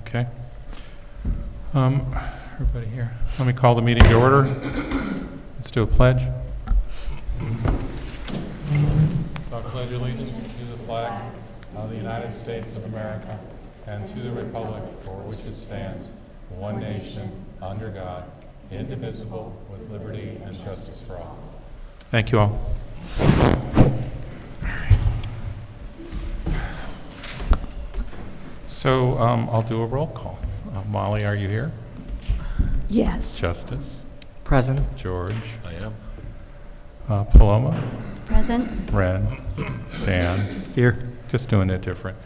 Okay. Everybody here. Let me call the meeting to order. Let's do a pledge. I pledge allegiance to the flag of the United States of America and to the republic for which it stands, one nation, under God, indivisible, with liberty and justice for all. Thank you all. So I'll do a roll call. Molly, are you here? Yes. Justice? Present. George? I am. Paloma? Present. Ren? Dan? Here. Just doing it different.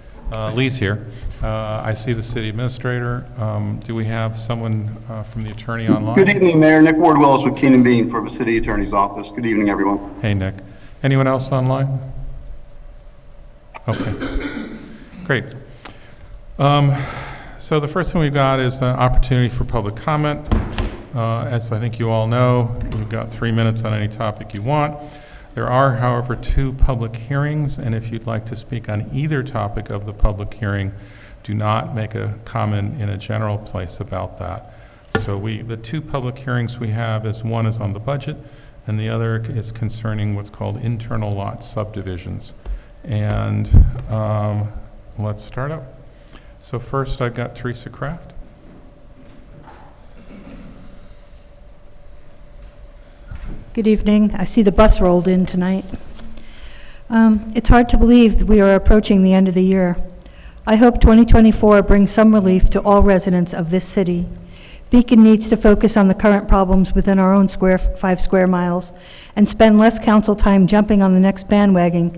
Lee's here. I see the city administrator. Do we have someone from the attorney online? Good evening, Mayor. Nick Ward-Willis with Keenan Bean for the City Attorney's Office. Good evening, everyone. Hey, Nick. Anyone else online? Okay. Great. So the first thing we've got is the opportunity for public comment. As I think you all know, we've got 3 minutes on any topic you want. There are, however, 2 public hearings, and if you'd like to speak on either topic of the public hearing, do not make a comment in a general place about that. So the 2 public hearings we have is one is on the budget, and the other is concerning what's called internal lot subdivisions. And let's start up. So first, I've got Teresa Craft. Good evening. I see the bus rolled in tonight. It's hard to believe that we are approaching the end of the year. I hope 2024 brings some relief to all residents of this city. Beacon needs to focus on the current problems within our own 5 square miles and spend less council time jumping on the next bandwagon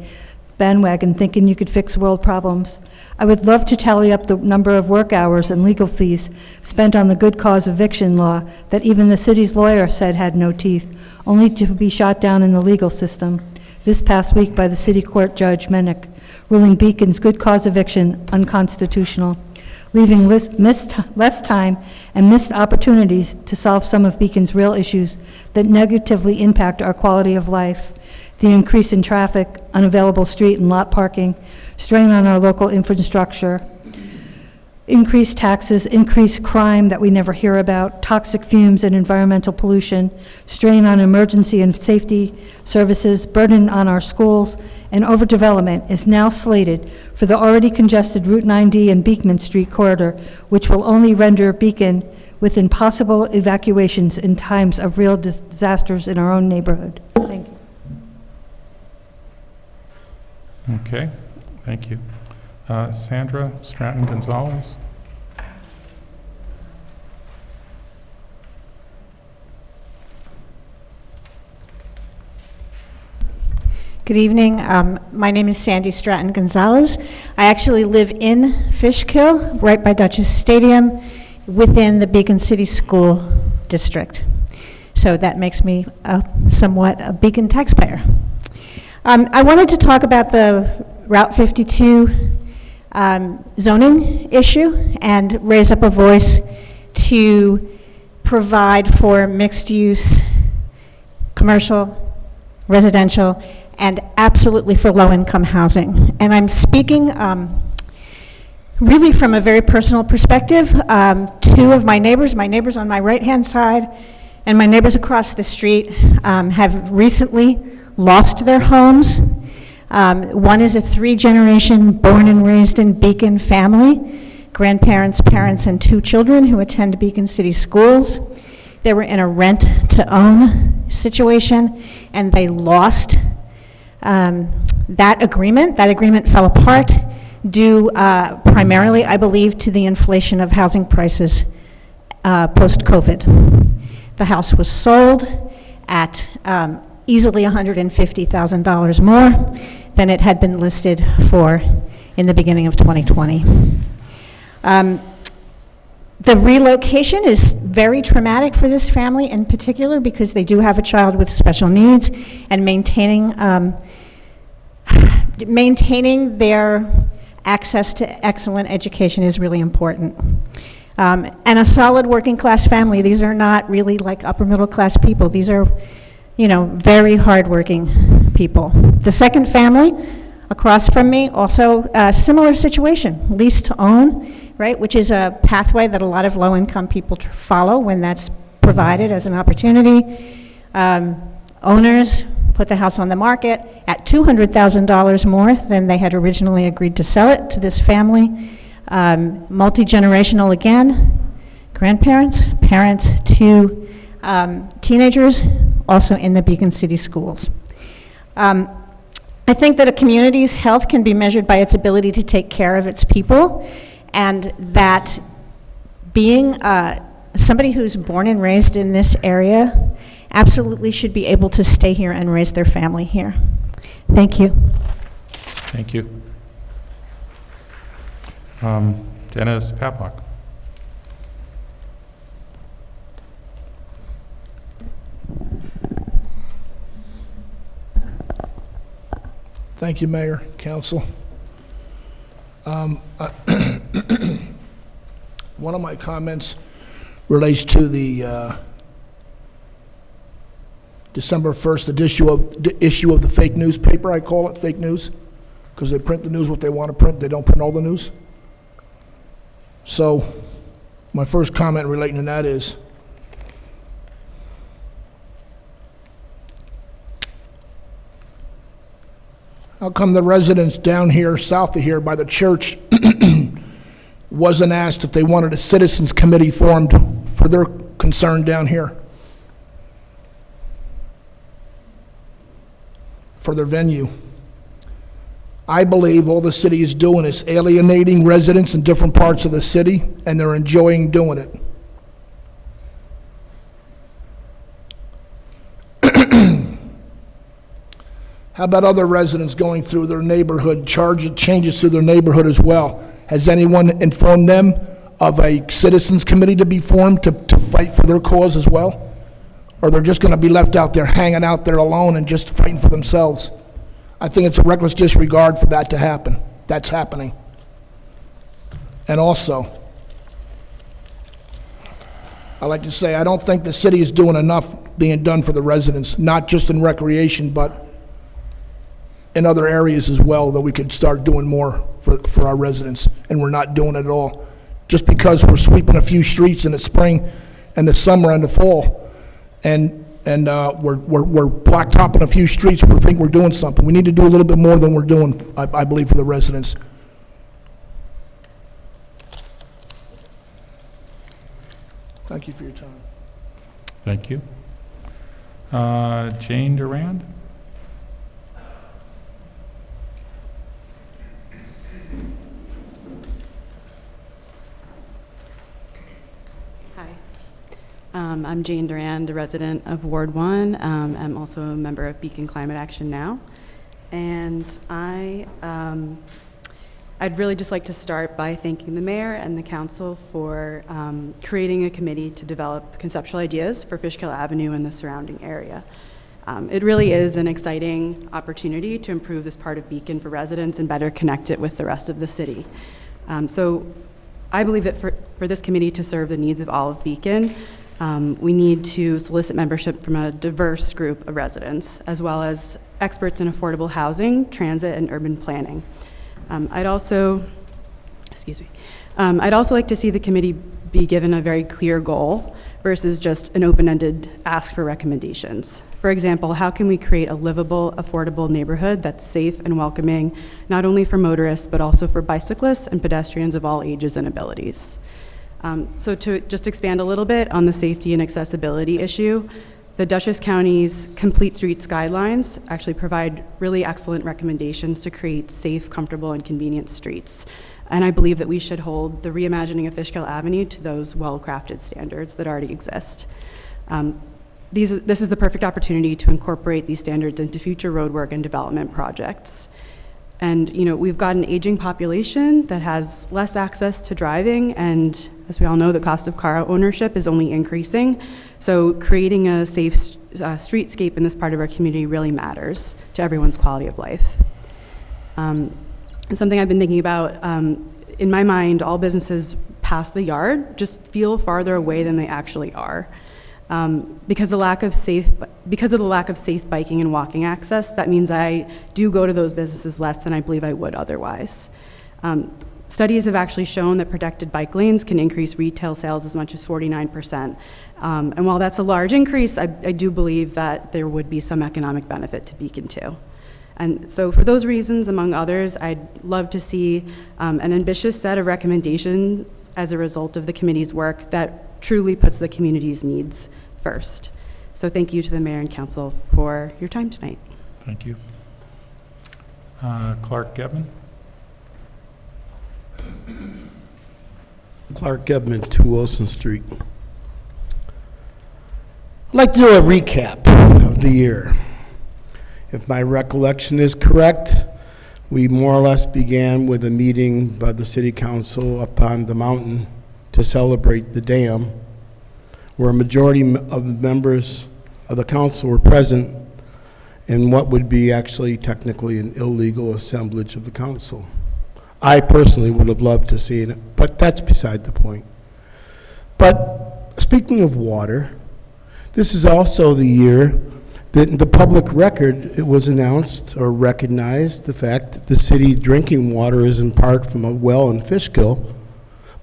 thinking you could fix world problems. I would love to tally up the number of work hours and legal fees spent on the good cause eviction law that even the city's lawyer said had no teeth, only to be shot down in the legal system this past week by the city court judge Mennick, ruling Beacon's good cause eviction unconstitutional, leaving less time and missed opportunities to solve some of Beacon's real issues that negatively impact our quality of life. The increase in traffic, unavailable street and lot parking, strain on our local infrastructure, increased taxes, increased crime that we never hear about, toxic fumes and environmental pollution, strain on emergency and safety services, burden on our schools, and overdevelopment is now slated for the already congested Route 9D and Beekman Street corridor, which will only render Beacon with impossible evacuations in times of real disasters in our own neighborhood. Thank you. Okay, thank you. Sandra, Stratton, Gonzalez. Good evening. My name is Sandy Stratton Gonzalez. I actually live in Fishkill, right by Dutchess Stadium, within the Beacon City School District. So that makes me somewhat a Beacon taxpayer. I wanted to talk about the Route 52 zoning issue and raise up a voice to provide for mixed-use, commercial, residential, and absolutely for low-income housing. And I'm speaking really from a very personal perspective. 2 of my neighbors on my right-hand side and my neighbors across the street have recently lost their homes. One is a 3-generation born and raised in Beacon family, grandparents, parents, and 2 children who attend Beacon City schools. They were in a rent-to-own situation, and they lost that agreement. That agreement fell apart due primarily, I believe, to the inflation of housing prices post-COVID. The house was sold at easily $150,000 more than it had been listed for in the beginning of 2020. The relocation is very traumatic for this family in particular because they do have a child with special needs, and maintaining their access to excellent education is really important. And a solid working class family. These are not really like upper middle class people. These are, very hardworking people. The second family across from me, also a similar situation, lease to own, right, which is a pathway that a lot of low-income people follow when that's provided as an opportunity. Owners put the house on the market at $200,000 more than they had originally agreed to sell it to this family. Multi-generational again, grandparents, parents to teenagers, also in the Beacon City schools. I think that a community's health can be measured by its ability to take care of its people, and that being somebody who's born and raised in this area absolutely should be able to stay here and raise their family here. Thank you. Thank you. Dennis Papac. Thank you, Mayor, Council. One of my comments relates to the December 1st issue of the fake newspaper. I call it fake news because they print the news what they want to print. They don't print all the news. So my first comment relating to that is, how come the residents down here, south of here, by the church, wasn't asked if they wanted a citizens committee formed for their concern down here? For their venue. I believe all the city is doing is alienating residents in different parts of the city, and they're enjoying doing it. How about other residents going through their neighborhood, changes through their neighborhood as well? Has anyone informed them of a citizens committee to be formed to fight for their cause as well? Or they're just going to be left out there, hanging out there alone and just fighting for themselves? I think it's a reckless disregard for that to happen. That's happening. And also, I like to say, I don't think the city is doing enough being done for the residents, not just in recreation, but in other areas as well, that we could start doing more for our residents, and we're not doing it at all. Just because we're sweeping a few streets in the spring and the summer and the fall, and we're blacktopping a few streets, we think we're doing something. We need to do a little bit more than we're doing, I believe, for the residents. Thank you for your time. Thank you. Jane Durand. I'm Jane Durand, a resident of Ward 1. I'm also a member of Beacon Climate Action Now. And I'd really just like to start by thanking the mayor and the council for creating a committee to develop conceptual ideas for Fishkill Avenue and the surrounding area. It really is an exciting opportunity to improve this part of Beacon for residents and better connect it with the rest of the city. So I believe that for this committee to serve the needs of all of Beacon, we need to solicit membership from a diverse group of residents, as well as experts in affordable housing, transit, and urban planning. I'd also like to see the committee be given a very clear goal versus just an open-ended ask for recommendations. For example, how can we create a livable, affordable neighborhood that's safe and welcoming, not only for motorists, but also for bicyclists and pedestrians of all ages and abilities? So to just expand a little bit on the safety and accessibility issue, the Dutchess County's Complete Streets Guidelines actually provide really excellent recommendations to create safe, comfortable, and convenient streets. And I believe that we should hold the reimagining of Fishkill Avenue to those well-crafted standards that already exist. This is the perfect opportunity to incorporate these standards into future roadwork and development projects. And we've got an aging population that has less access to driving, and as we all know, the cost of car ownership is only increasing. So creating a safe streetscape in this part of our community really matters to everyone's quality of life. And something I've been thinking about, in my mind, all businesses past the yard just feel farther away than they actually are. Because of the lack of safe biking and walking access, that means I do go to those businesses less than I believe I would otherwise. Studies have actually shown that protected bike lanes can increase retail sales as much as 49%. And while that's a large increase, I do believe that there would be some economic benefit to Beacon too. And so for those reasons, among others, I'd love to see an ambitious set of recommendations as a result of the committee's work that truly puts the community's needs first. So thank you to the mayor and council for your time tonight. Thank you. Clark Gman. Clark Gman, 2 Wilson Street. I'd like to do a recap of the year. If my recollection is correct, we more or less began with a meeting by the city council up on the mountain to celebrate the dam, where a majority of the members of the council were present in what would be actually technically an illegal assemblage of the council. I personally would have loved to see it, but that's beside the point. But speaking of water, this is also the year that in the public record it was announced or recognized the fact that the city drinking water is in part from a well in Fishkill,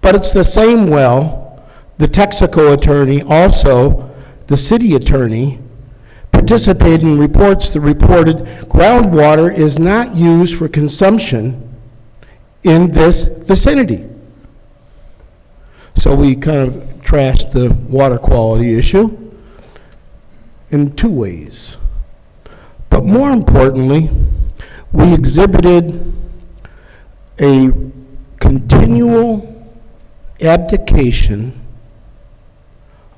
but it's the same well the Texaco attorney, also the city attorney, participated in reports that reported groundwater is not used for consumption in this vicinity. So we kind of trashed the water quality issue in 2 ways. But more importantly, we exhibited a continual abdication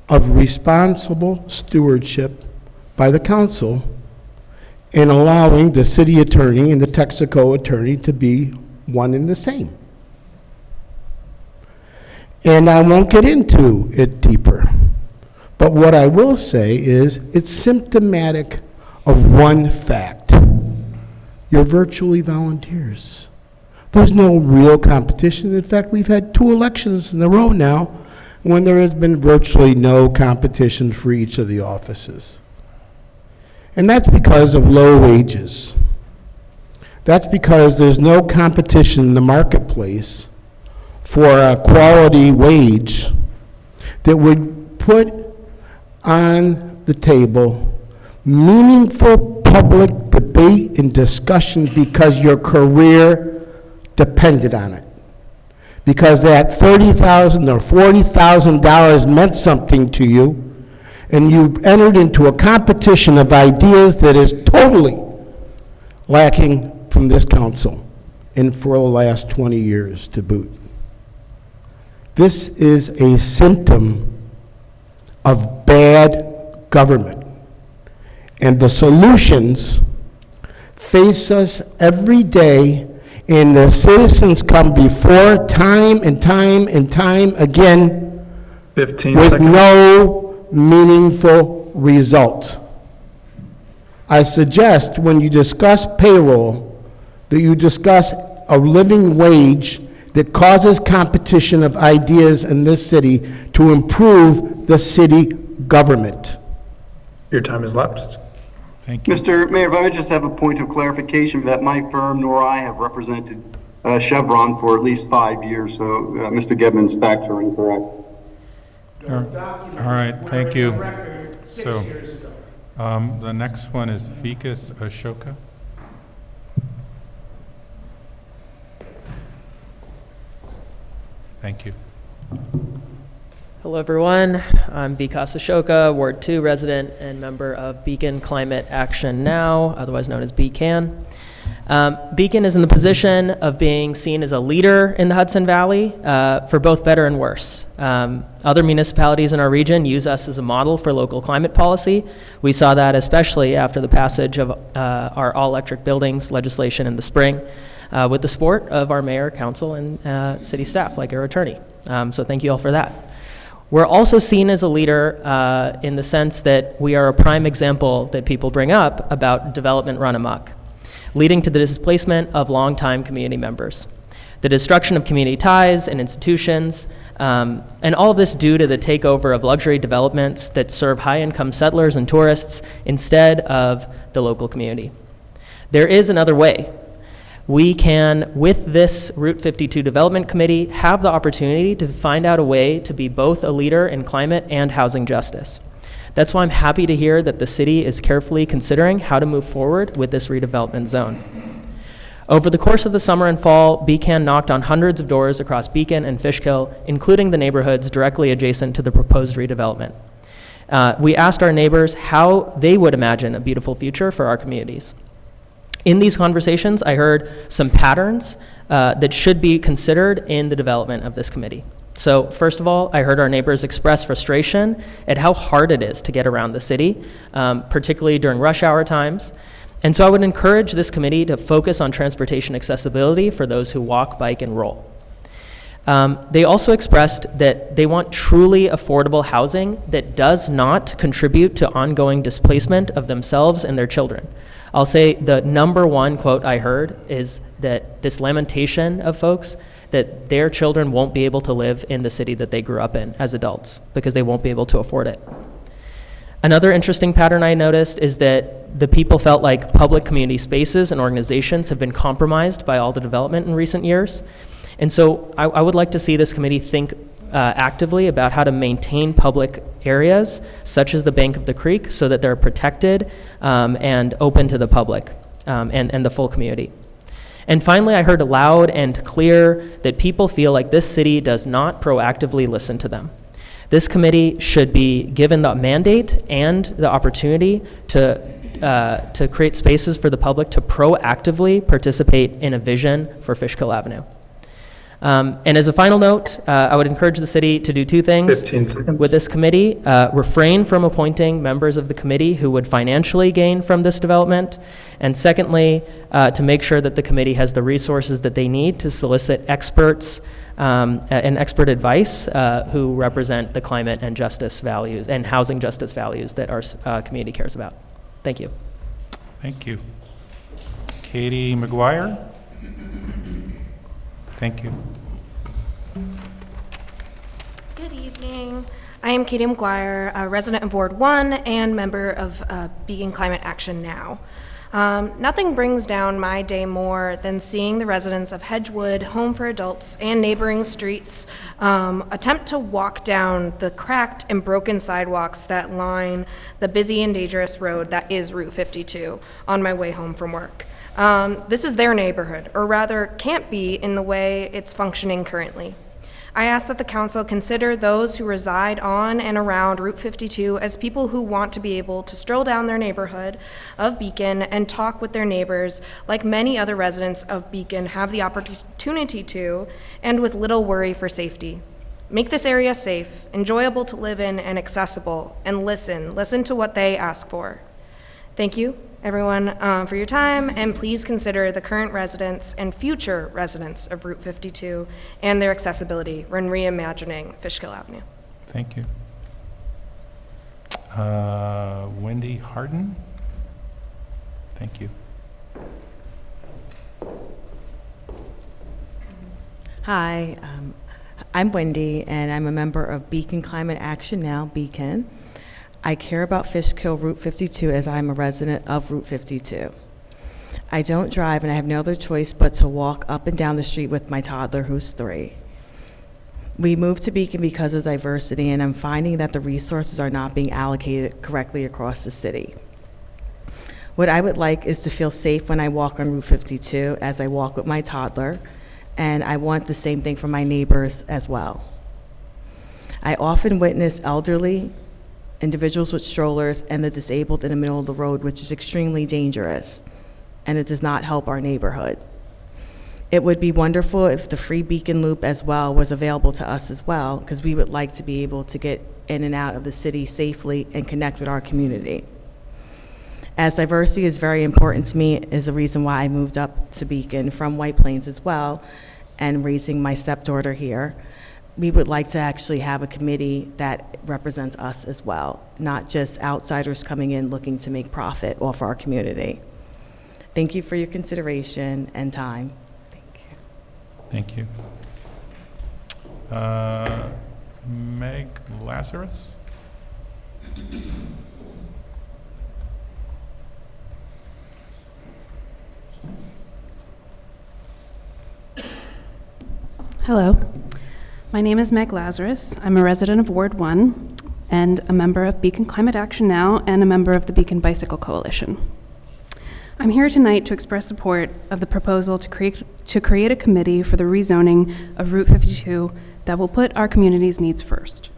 of responsible stewardship by the council in allowing the city attorney and the Texaco attorney to be one and the same. And I won't get into it deeper, but what I will say is it's symptomatic of one fact. You're virtually volunteers. There's no real competition. In fact, we've had 2 elections in a row now when there has been virtually no competition for each of the offices. And that's because of low wages. That's because there's no competition in the marketplace for a quality wage that would put on the table meaningful public debate and discussion because your career depended on it. Because that $30,000 or $40,000 meant something to you, and you entered into a competition of ideas that is totally lacking from this council, and for the last 20 years to boot. This is a symptom of bad government, and the solutions face us every day, and the citizens come before time and time and time again 15 with seconds. no meaningful result. I suggest when you discuss payroll that you discuss a living wage that causes competition of ideas in this city to improve the city government. Your time has lapsed. Thank you. Mr. Mayor, if I might just have a point of clarification that my firm nor I have represented Chevron for at least 5 years, so Mr. Gabman's facts are incorrect. All right, thank you. So, the next one is Vikas Ashoka. Thank you. Hello, everyone. I'm Vikas Ashoka, Ward 2 resident and member of Beacon Climate Action Now, otherwise known as BCAN. Beacon is in the position of being seen as a leader in the Hudson Valley for both better and worse. Other municipalities in our region use us as a model for local climate policy. We saw that especially after the passage of our all-electric buildings legislation in the spring with the support of our mayor, council, and city staff, like our attorney. So thank you all for that. We're also seen as a leader in the sense that we are a prime example that people bring up about development run amok, leading to the displacement of longtime community members, the destruction of community ties and institutions, and all of this due to the takeover of luxury developments that serve high-income settlers and tourists instead of the local community. There is another way. we can, with this Route 52 Development Committee, have the opportunity to find out a way to be both a leader in climate and housing justice. That's why I'm happy to hear that the city is carefully considering how to move forward with this redevelopment zone. Over the course of the summer and fall, Bcan knocked on hundreds of doors across Beacon and Fishkill, including the neighborhoods directly adjacent to the proposed redevelopment. We asked our neighbors how they would imagine a beautiful future for our communities. In these conversations, I heard some patterns that should be considered in the development of this committee. So first of all, I heard our neighbors express frustration at how hard it is to get around the city, particularly during rush hour times. And so I would encourage this committee to focus on transportation accessibility for those who walk, bike, and roll. They also expressed that they want truly affordable housing that does not contribute to ongoing displacement of themselves and their children. I'll say the number one quote I heard is that this lamentation of folks that their children won't be able to live in the city that they grew up in as adults because they won't be able to afford it. Another interesting pattern I noticed is that the people felt like public community spaces and organizations have been compromised by all the development in recent years. And so I would like to see this committee think actively about how to maintain public areas, such as the bank of the creek, so that they're protected and open to the public and the full community. And finally, I heard loud and clear that people feel like this city does not proactively listen to them. This committee should be given the mandate and the opportunity to create spaces for the public to proactively participate in a vision for Fishkill Avenue. And as a final note, I would encourage the city to do two things 15 seconds. with this committee. Refrain from appointing members of the committee who would financially gain from this development. And secondly, to make sure that the committee has the resources that they need to solicit experts and expert advice who represent the climate and justice values and housing justice values that our community cares about. Thank you. Thank you. Katie Maguire? Thank you. Good evening. I am Katie Maguire, a resident of Ward 1 and member of Beacon Climate Action Now. Nothing brings down my day more than seeing the residents of Hedgewood, Home for Adults, and neighboring streets attempt to walk down the cracked and broken sidewalks that line the busy and dangerous road that is Route 52 on my way home from work. This is their neighborhood, or rather can't be in the way it's functioning currently. I ask that the council consider those who reside on and around Route 52 as people who want to be able to stroll down their neighborhood of Beacon and talk with their neighbors like many other residents of Beacon have the opportunity to, and with little worry for safety. Make this area safe, enjoyable to live in, and accessible, and listen to what they ask for. Thank you, everyone, for your time, and please consider the current residents and future residents of Route 52 and their accessibility when reimagining Fishkill Avenue. Thank you. Wendy Harden? Thank you. Hi, I'm Wendy, and I'm a member of Beacon Climate Action Now, Beacon. I care about Fishkill Route 52 as I'm a resident of Route 52. I don't drive and I have no other choice but to walk up and down the street with my toddler who's 3. We moved to Beacon because of diversity, and I'm finding that the resources are not being allocated correctly across the city. What I would like is to feel safe when I walk on Route 52 as I walk with my toddler, and I want the same thing for my neighbors as well. I often witness elderly, individuals with strollers, and the disabled in the middle of the road, which is extremely dangerous, and it does not help our neighborhood. It would be wonderful if the free Beacon Loop as well was available to us as well, because we would like to be able to get in and out of the city safely and connect with our community. As diversity is very important to me, is the reason why I moved up to Beacon from White Plains as well, and raising my stepdaughter here. We would like to actually have a committee that represents us as well, not just outsiders coming in looking to make profit off our community. Thank you for your consideration and time. Thank you. Meg Lazarus? Hello. My name is Meg Lazarus. I'm a resident of Ward 1 and a member of Beacon Climate Action Now and a member of the Beacon Bicycle Coalition. I'm here tonight to express support of the proposal to create a committee for the rezoning of Route 52 that will put our community's needs first.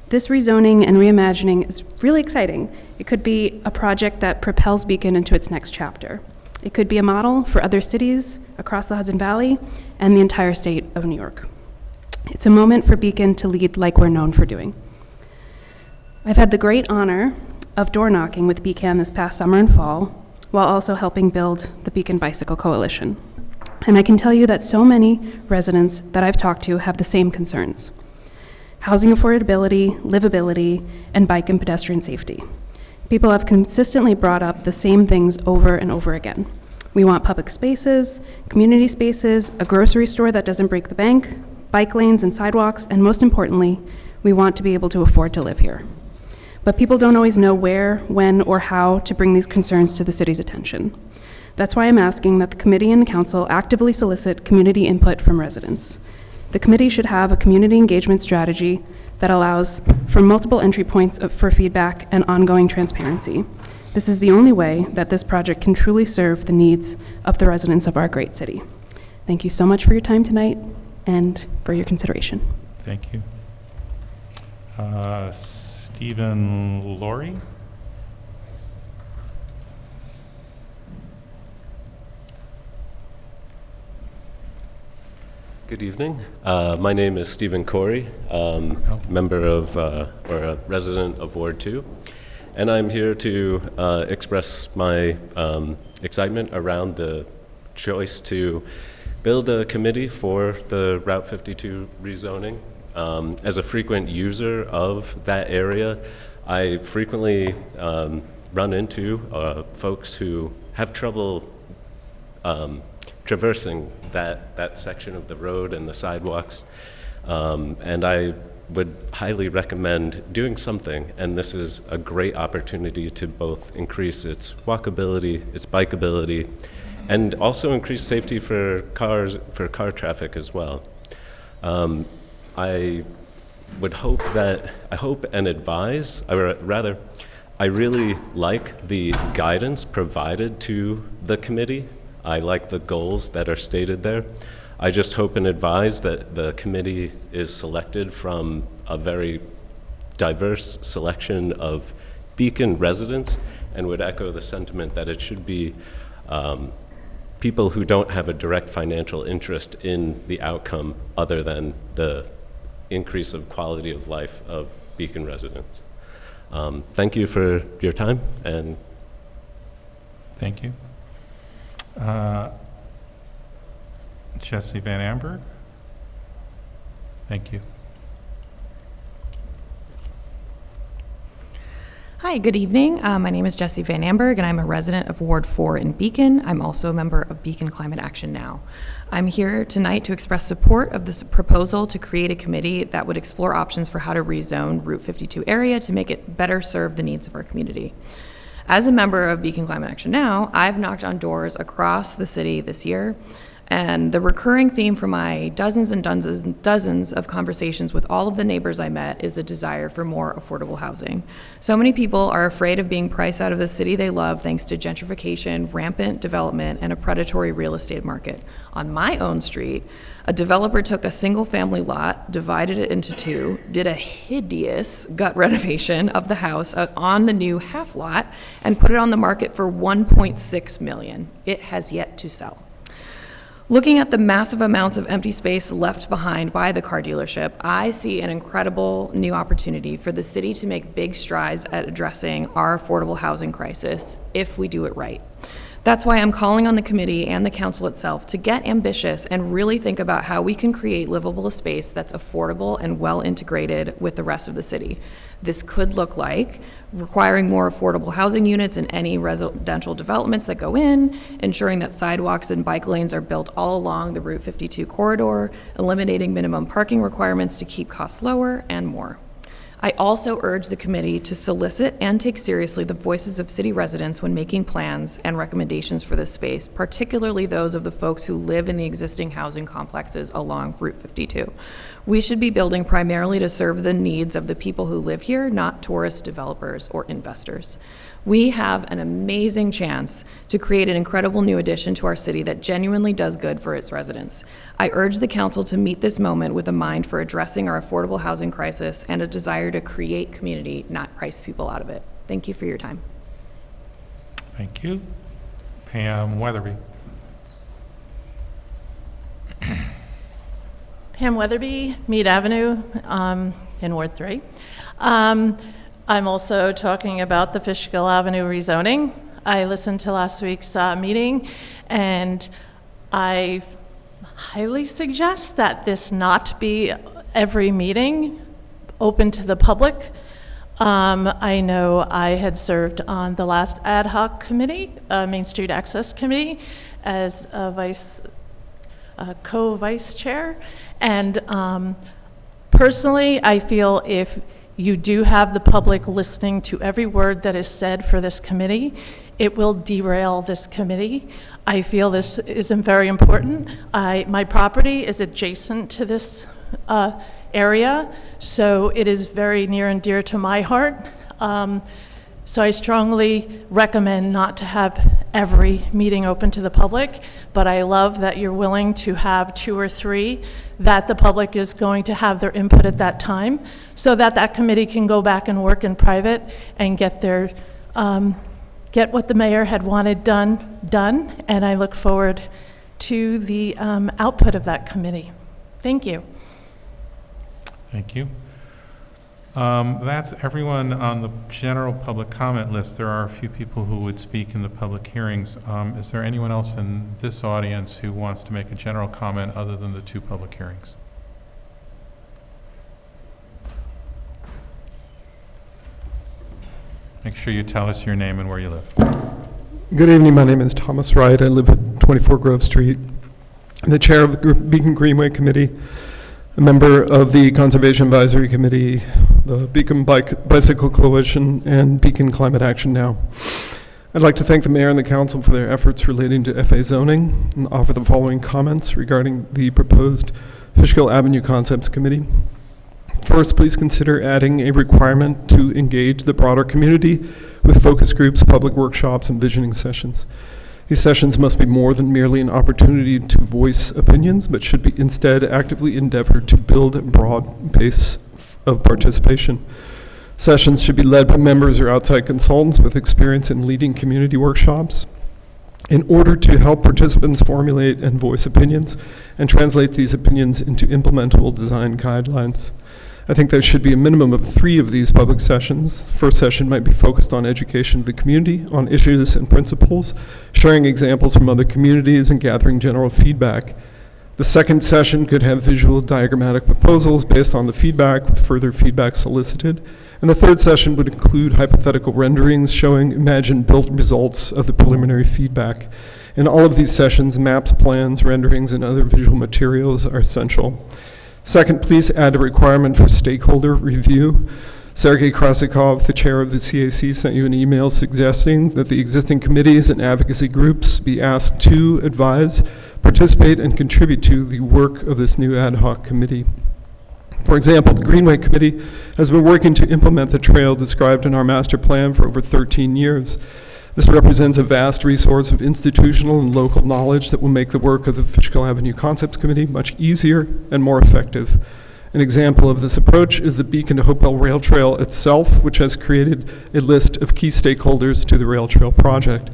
This rezoning and reimagining is really exciting. It could be a project that propels Beacon into its next chapter. It could be a model for other cities across the Hudson Valley and the entire state of New York. It's a moment for Beacon to lead like we're known for doing. I've had the great honor of door knocking with Beacon this past summer and fall, while also helping build the Beacon Bicycle Coalition. And I can tell you that so many residents that I've talked to have the same concerns: housing affordability, livability, and bike and pedestrian safety. People have consistently brought up the same things over and over again. We want public spaces, community spaces, a grocery store that doesn't break the bank, bike lanes and sidewalks, and most importantly, we want to be able to afford to live here. But people don't always know where, when, or how to bring these concerns to the city's attention. That's why I'm asking that the committee and the council actively solicit community input from residents. The committee should have a community engagement strategy that allows for multiple entry points for feedback and ongoing transparency. This is the only way that this project can truly serve the needs of the residents of our great city. Thank you so much for your time tonight and for your consideration. Thank you. Stephen Laurie? Good evening. My name is Stephen Corey, member of, or a resident of Ward 2, and I'm here to express my excitement around the choice to build a committee for the Route 52 rezoning. As a frequent user of that area, I frequently run into folks who have trouble traversing that section of the road and the sidewalks, and I would highly recommend doing something, and this is a great opportunity to both increase its walkability, its bikeability, and also increase safety for car traffic as well. I hope and advise, or rather, I really like the guidance provided to the committee. I like the goals that are stated there. I just hope and advise that the committee is selected from a very diverse selection of Beacon residents, and would echo the sentiment that it should be people who don't have a direct financial interest in the outcome other than the increase of quality of life of Beacon residents. Thank you for your time, and thank you. Jesse Van Amberg? Thank you. Hi, good evening. My name is Jessie Van Amberg, and I'm a resident of Ward 4 in Beacon. I'm also a member of Beacon Climate Action Now. I'm here tonight to express support of this proposal to create a committee that would explore options for how to rezone Route 52 area to make it better serve the needs of our community. As a member of Beacon Climate Action Now, I've knocked on doors across the city this year, and the recurring theme for my dozens and dozens and dozens of conversations with all of the neighbors I met is the desire for more affordable housing. So many people are afraid of being priced out of the city they love thanks to gentrification, rampant development, and a predatory real estate market. On my own street, a developer took a single-family lot, divided it into two, did a hideous gut renovation of the house on the new half lot, and put it on the market for $1.6 million. It has yet to sell. Looking at the massive amounts of empty space left behind by the car dealership, I see an incredible new opportunity for the city to make big strides at addressing our affordable housing crisis if we do it right. That's why I'm calling on the committee and the council itself to get ambitious and really think about how we can create livable space that's affordable and well integrated with the rest of the city. This could look like requiring more affordable housing units in any residential developments that go in, ensuring that sidewalks and bike lanes are built all along the Route 52 corridor, eliminating minimum parking requirements to keep costs lower, and more. I also urge the committee to solicit and take seriously the voices of city residents when making plans and recommendations for this space, particularly those of the folks who live in the existing housing complexes along Route 52. We should be building primarily to serve the needs of the people who live here, not tourist developers or investors. We have an amazing chance to create an incredible new addition to our city that genuinely does good for its residents. I urge the council to meet this moment with a mind for addressing our affordable housing crisis and a desire to create community, not price people out of it. Thank you for your time. Thank you. Pam Weatherby. Pam Weatherby, Mead Avenue in Ward 3. I'm also talking about the Fishkill Avenue rezoning. I listened to last week's meeting, and I highly suggest that this not be every meeting open to the public. I know I had served on the last ad hoc committee, Main Street Access Committee, as a co-vice chair, and personally, I feel if you do have the public listening to every word that is said for this committee, it will derail this committee. I feel this is very important. My property is adjacent to this area, so it is very near and dear to my heart. So I strongly recommend not to have every meeting open to the public, but I love that you're willing to have 2 or 3 that the public is going to have their input at that time, so that that committee can go back and work in private and get their, get what the mayor had wanted done, and I look forward to the output of that committee. Thank you. Thank you. That's everyone on the general public comment list. There are a few people who would speak in the public hearings. Is there anyone else in this audience who wants to make a general comment other than the 2 public hearings? Make sure you tell us your name and where you live. Good evening. My name is Thomas Wright. I live at 24 Grove Street. I'm the chair of the Beacon Greenway Committee, a member of the Conservation Advisory Committee, the Beacon Bicycle Coalition, and Beacon Climate Action Now. I'd like to thank the mayor and the council for their efforts relating to FA zoning and offer the following comments regarding the proposed Fishkill Avenue Concepts Committee. First, please consider adding a requirement to engage the broader community with focus groups, public workshops, and visioning sessions. These sessions must be more than merely an opportunity to voice opinions, but should be instead actively endeavor to build a broad base of participation. Sessions should be led by members or outside consultants with experience in leading community workshops in order to help participants formulate and voice opinions and translate these opinions into implementable design guidelines. I think there should be a minimum of 3 of these public sessions. The first session might be focused on education of the community, on issues and principles, sharing examples from other communities, and gathering general feedback. The second session could have visual diagrammatic proposals based on the feedback, with further feedback solicited. And the third session would include hypothetical renderings showing imagined built results of the preliminary feedback. In all of these sessions, maps, plans, renderings, and other visual materials are essential. Second, please add a requirement for stakeholder review. Sergei Krasikov, the chair of the CAC, sent you an email suggesting that the existing committees and advocacy groups be asked to advise, participate, and contribute to the work of this new ad hoc committee. For example, the Greenway Committee has been working to implement the trail described in our master plan for over 13 years. This represents a vast resource of institutional and local knowledge that will make the work of the Fishkill Avenue Concepts Committee much easier and more effective. An example of this approach is the Beacon to Hopewell Rail Trail itself, which has created a list of key stakeholders to the rail trail project.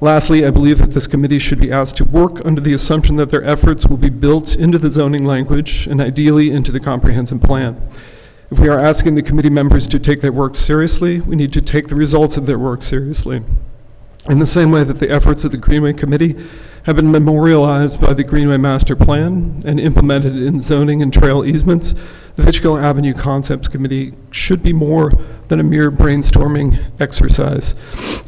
Lastly, I believe that this committee should be asked to work under the assumption that their efforts will be built into the zoning language and ideally into the comprehensive plan. If we are asking the committee members to take their work seriously, we need to take the results of their work seriously. In the same way that the efforts of the Greenway Committee have been memorialized by the Greenway Master Plan and implemented in zoning and trail easements, the Fishkill Avenue Concepts Committee should be more than a mere brainstorming exercise.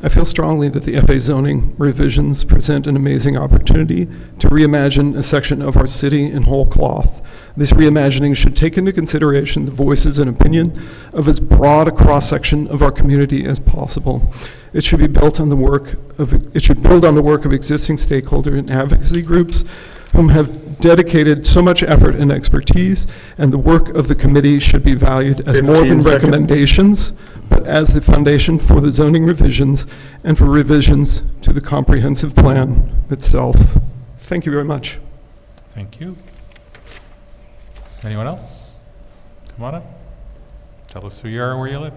I feel strongly that the FA zoning revisions present an amazing opportunity to reimagine a section of our city in whole cloth. This reimagining should take into consideration the voices and opinion of as broad a cross-section of our community as possible. It should build on the work of existing stakeholder and advocacy groups whom have dedicated so much effort and expertise, and the work of the committee should be valued as more 15 than seconds. recommendations, but as the foundation for the zoning revisions and for revisions to the comprehensive plan itself. Thank you very much. Thank you. Anyone else? Come on up. Tell us who you are and where you live.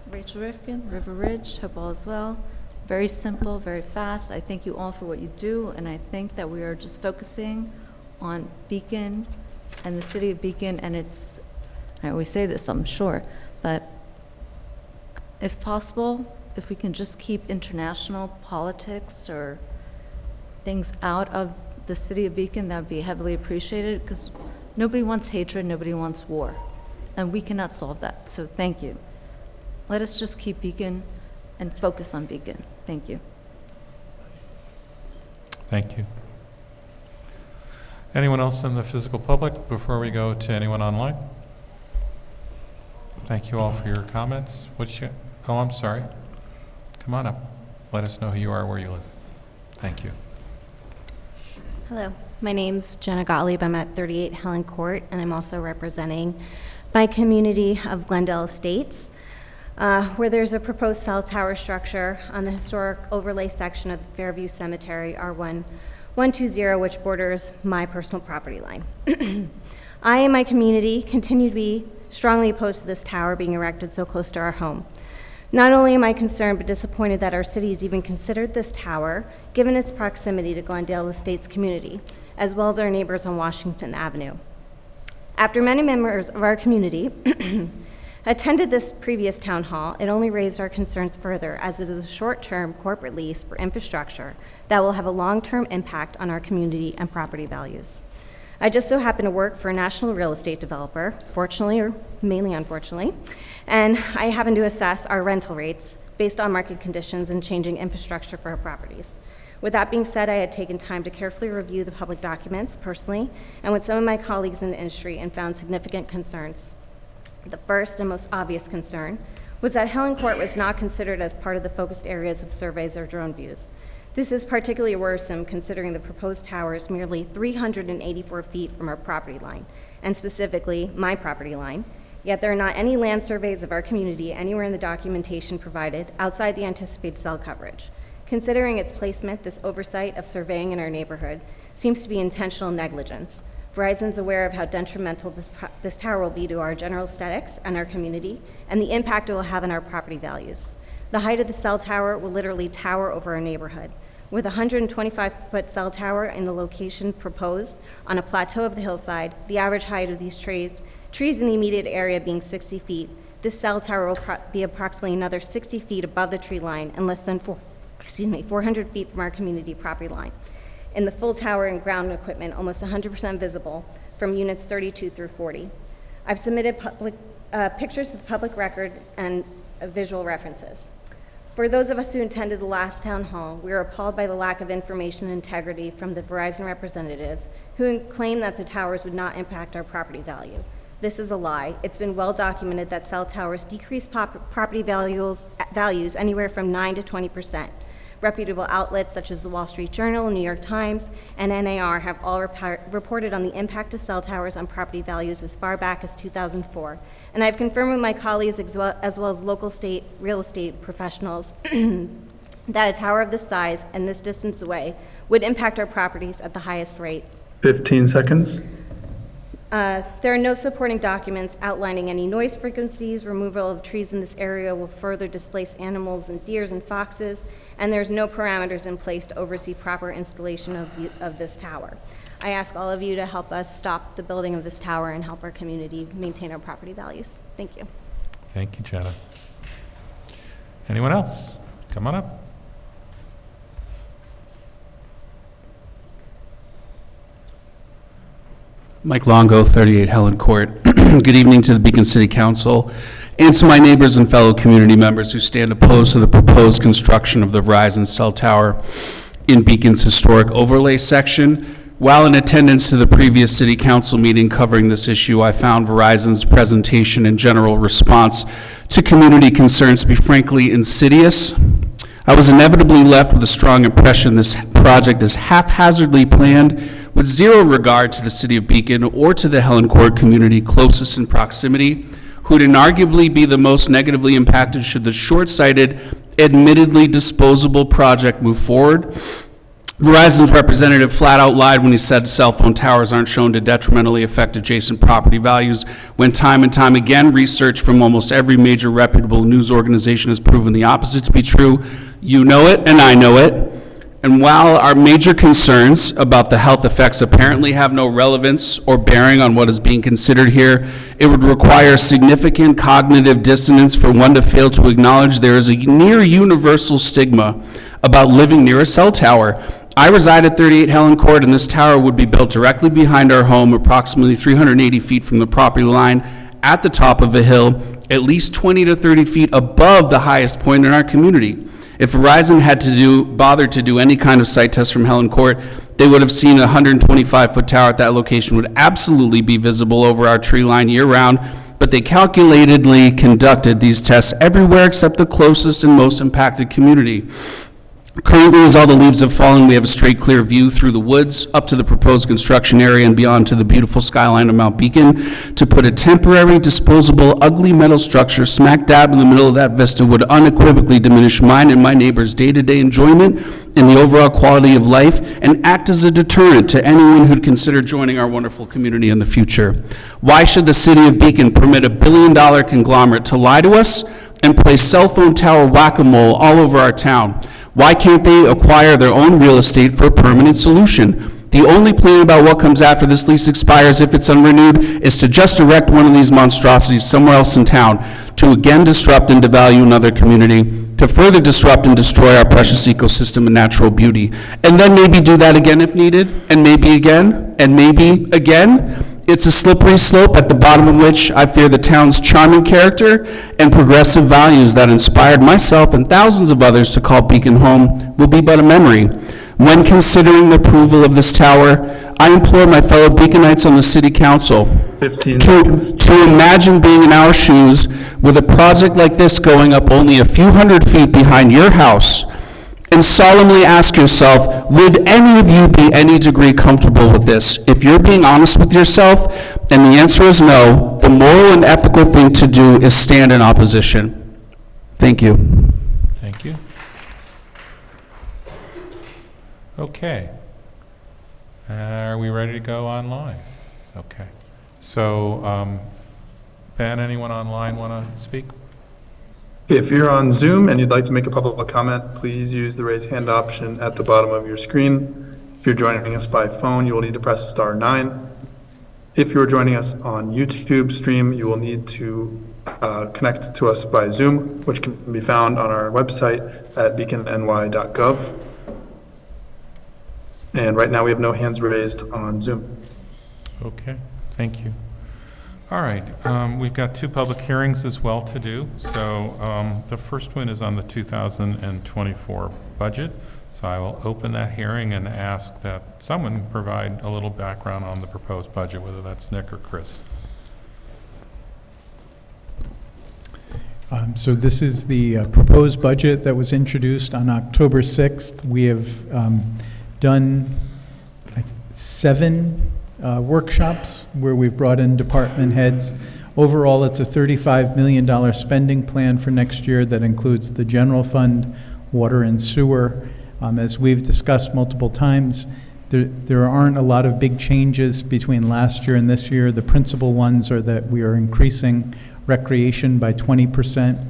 Rachel Riffkin, River Ridge, hope all is well. Very simple, very fast. I thank you all for what you do, and I think that we are just focusing on Beacon and the city of Beacon, and it's, I always say this, I'm sure, but if possible, if we can just keep international politics or things out of the city of Beacon, that would be heavily appreciated, because nobody wants hatred, nobody wants war, and we cannot solve that, so thank you. Let us just keep Beacon and focus on Beacon. Thank you. Thank you. Anyone else in the physical public before we go to anyone online? Thank you all for your comments. Oh, I'm sorry. Come on up. Let us know who you are, where you live. Thank you. Hello, my name's Jenna Gob. I'm at 38 Helen Court, and I'm also representing my community of Glendale Estates, where there's a proposed cell tower structure on the historic overlay section of the Fairview Cemetery, R1120, which borders my personal property line. I and my community continue to be strongly opposed to this tower being erected so close to our home. Not only am I concerned, but disappointed that our city has even considered this tower, given its proximity to Glendale Estates community, as well as our neighbors on Washington Avenue. After many members of our community attended this previous town hall, it only raised our concerns further, as it is a short-term corporate lease for infrastructure that will have a long-term impact on our community and property values. I just so happen to work for a national real estate developer, fortunately or mainly unfortunately, and I happen to assess our rental rates based on market conditions and changing infrastructure for our properties. With that being said, I had taken time to carefully review the public documents personally and with some of my colleagues in the industry and found significant concerns. The first and most obvious concern was that Helen Court was not considered as part of the focused areas of surveys or drone views. This is particularly worrisome considering the proposed tower is merely 384 feet from our property line, and specifically my property line, yet there are not any land surveys of our community anywhere in the documentation provided outside the anticipated cell coverage. Considering its placement, this oversight of surveying in our neighborhood seems to be intentional negligence. Verizon's aware of how detrimental this tower will be to our general aesthetics and our community, and the impact it will have on our property values. The height of the cell tower will literally tower over our neighborhood. With a 125-foot cell tower in the location proposed on a plateau of the hillside, the average height of these trees in the immediate area being 60 feet, this cell tower will be approximately another 60 feet above the tree line and less than 400 feet from our community property line. In the full tower and ground equipment, almost 100% visible from units 32 through 40. I've submitted pictures to the public record and visual references. For those of us who attended the last town hall, we are appalled by the lack of information and integrity from the Verizon representatives who claim that the towers would not impact our property value. This is a lie. It's been well documented that cell towers decrease property values anywhere from 9 to 20%. Reputable outlets such as the Wall Street Journal, New York Times, and NAR have all reported on the impact of cell towers on property values as far back as 2004. And I've confirmed with my colleagues as well as local state real estate professionals that a tower of this size and this distance away would impact our properties at the highest rate. 15 seconds. There are no supporting documents outlining any noise frequencies. Removal of trees in this area will further displace animals and deers and foxes, and there's no parameters in place to oversee proper installation of this tower. I ask all of you to help us stop the building of this tower and help our community maintain our property values. Thank you. Thank you, Jenna. Anyone else? Come on up. Mike Longo, 38 Helen Court. Good evening to the Beacon City Council and to my neighbors and fellow community members who stand opposed to the proposed construction of the Verizon cell tower in Beacon's historic overlay section. While in attendance to the previous City Council meeting covering this issue, I found Verizon's presentation and general response to community concerns to be frankly insidious. I was inevitably left with a strong impression this project is haphazardly planned with zero regard to the City of Beacon or to the Helen Court community closest in proximity, who would inarguably be the most negatively impacted should the short-sighted, admittedly disposable project move forward. Verizon's representative flat out lied when he said cell phone towers aren't shown to detrimentally affect adjacent property values, when time and time again research from almost every major reputable news organization has proven the opposite to be true. You know it and I know it. And while our major concerns about the health effects apparently have no relevance or bearing on what is being considered here, it would require significant cognitive dissonance for one to fail to acknowledge there is a near universal stigma about living near a cell tower. I reside at 38 Helen Court, and this tower would be built directly behind our home, approximately 380 feet from the property line, at the top of a hill, at least 20 to 30 feet above the highest point in our community. If Verizon had bothered to do any kind of site test from Helen Court, they would have seen a 125-foot tower at that location would absolutely be visible over our tree line year-round, but they calculatedly conducted these tests everywhere except the closest and most impacted community. Currently, as all the leaves have fallen, we have a straight, clear view through the woods, up to the proposed construction area and beyond to the beautiful skyline of Mount Beacon. To put a temporary, disposable, ugly metal structure smack dab in the middle of that vista would unequivocally diminish mine and my neighbors' day-to-day enjoyment and the overall quality of life, and act as a deterrent to anyone who'd consider joining our wonderful community in the future. Why should the City of Beacon permit a billion-dollar conglomerate to lie to us and play cell phone tower whack-a-mole all over our town? Why can't they acquire their own real estate for a permanent solution? The only plan about what comes after this lease expires, if it's unrenewed, is to just erect one of these monstrosities somewhere else in town, to again disrupt and devalue another community, to further disrupt and destroy our precious ecosystem and natural beauty, and then maybe do that again if needed, and maybe again, and maybe again. It's a slippery slope at the bottom of which I fear the town's charming character and progressive values that inspired myself and thousands of others to call Beacon home will be but a memory. When considering the approval of this tower, I implore my fellow Beaconites on the City Council to imagine being in our shoes with a project like this going up only a few hundred feet behind your house, and solemnly ask yourself, would any of you be any degree comfortable with this? If you're being honest with yourself, and the answer is no, the moral and ethical thing to do is stand in opposition. Thank you. Thank you. Okay. Are we ready to go online? Okay. So, Ben, anyone online want to speak? If you're on Zoom and you'd like to make a public comment, please use the raise hand option at the bottom of your screen. If you're joining us by phone, you will need to press *9. If you're joining us on YouTube stream, you will need to connect to us by Zoom, which can be found on our website at beaconny.gov. And right now we have no hands raised on Zoom. Okay, thank you. All right, we've got two public hearings as well to do. So the first one is on the 2024 budget. So I will open that hearing and ask that someone provide a little background on the proposed budget, whether that's Nick or Chris. So this is the proposed budget that was introduced on October 6th. We have done 7 workshops where we've brought in department heads. Overall, it's a $35 million spending plan for next year that includes the general fund, water and sewer. As we've discussed multiple times, there aren't a lot of big changes between last year and this year. The principal ones are that we are increasing recreation by 20%.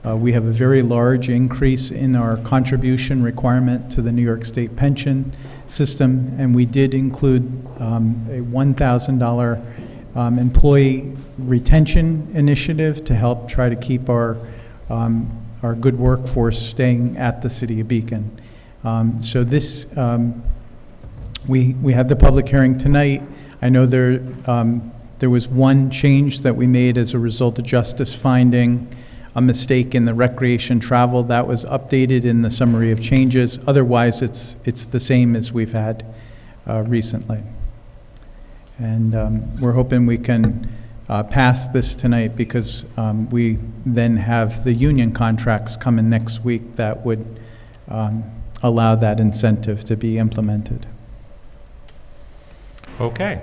We have a very large increase in our contribution requirement to the New York State pension system, and we did include a $1,000 employee retention initiative to help try to keep our good workforce staying at the City of Beacon. So this, we had the public hearing tonight. I know there was one change that we made as a result of justice finding a mistake in the recreation travel. That was updated in the summary of changes. Otherwise, it's the same as we've had recently. And we're hoping we can pass this tonight because we then have the union contracts coming next week that would allow that incentive to be implemented. Okay.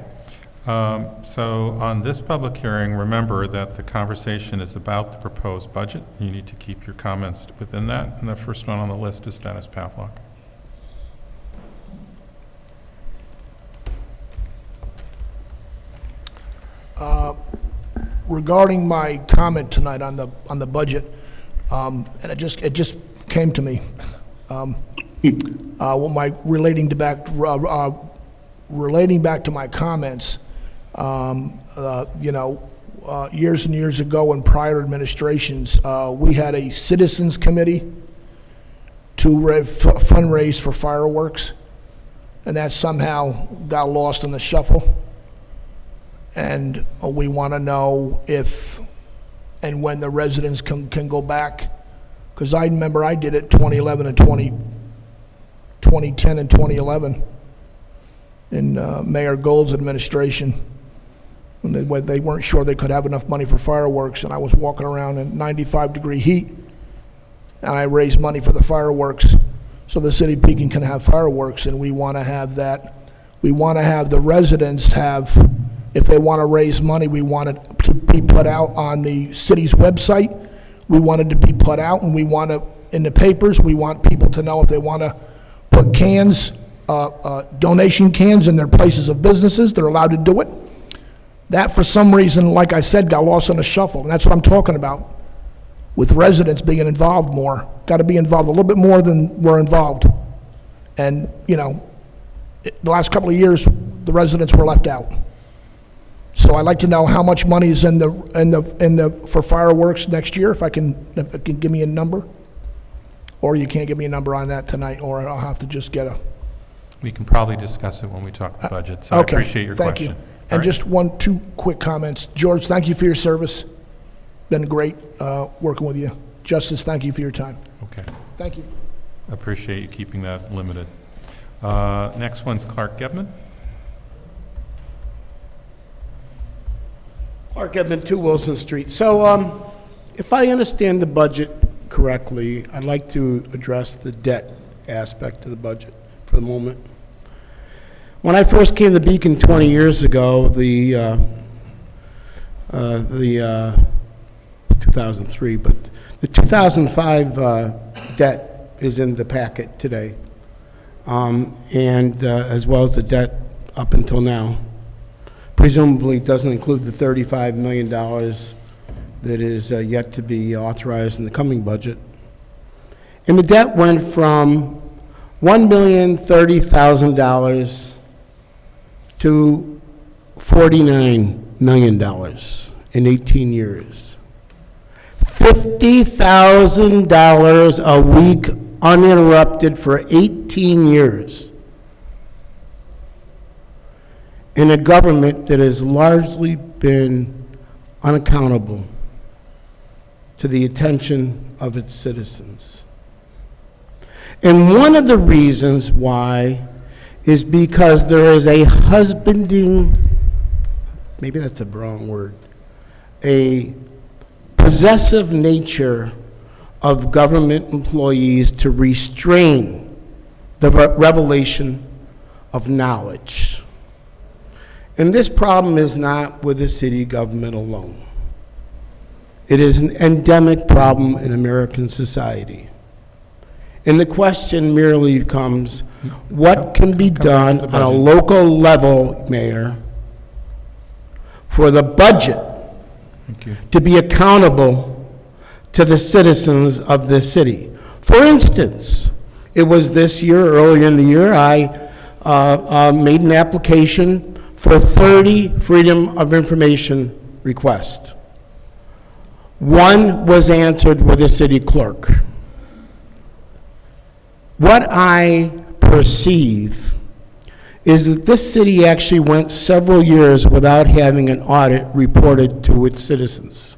So on this public hearing, remember that the conversation is about the proposed budget. You need to keep your comments within that. And the first one on the list is Dennis Pavlock. Regarding my comment tonight on the budget, and it just came to me. Relating back to my comments, years and years ago in prior administrations, we had a citizens committee to fundraise for fireworks, and that somehow got lost in the shuffle. And we want to know if and when the residents can go back, because I remember I did it 2011 and 2010 and 2011 in Mayor Gold's administration. When they weren't sure they could have enough money for fireworks, and I was walking around in 95-degree heat, and I raised money for the fireworks so the city of Beacon can have fireworks, and we want to have that. We want to have the residents have, if they want to raise money, we want it to be put out on the city's website. We want it to be put out, and we want it in the papers. We want people to know if they want to put cans, donation cans in their places of businesses, they're allowed to do it. That, for some reason, like I said, got lost in the shuffle, and that's what I'm talking about, with residents being involved more. Got to be involved a little bit more than we're involved. And, the last couple of years, the residents were left out. So I'd like to know how much money is in the for fireworks next year, if it can give me a number. Or you can't give me a number on that tonight, or I'll have to just get a... We can probably discuss it when we talk the budget, so okay, I appreciate your thank question. You. And right. just two quick comments. George, thank you for your service. Been great working with you. Justice, thank you for your time. Okay. Thank you. Appreciate you keeping that limited. Next one's Clark Gman. Clark Gman, 2 Wilson Street. So if I understand the budget correctly, I'd like to address the debt aspect of the budget for the moment. When I first came to Beacon 20 years ago, the 2003, but the 2005 debt is in the packet today, and as well as the debt up until now. Presumably doesn't include the $35 million that is yet to be authorized in the coming budget. And the debt went from $1,030,000 to $49 million in 18 years. $50,000 a week uninterrupted for 18 years. In a government that has largely been unaccountable to the attention of its citizens. And one of the reasons why is because there is a husbanding, maybe that's a wrong word, a possessive nature of government employees to restrain the revelation of knowledge. And this problem is not with the city government alone. It is an endemic problem in American society. And the question merely becomes, what can be done on a local level, Mayor, for the budget to be accountable to the citizens of this city? For instance, it was this year, earlier in the year, I made an application for 30 Freedom of Information requests. One was answered with a city clerk. What I perceive is that this city actually went several years without having an audit reported to its citizens.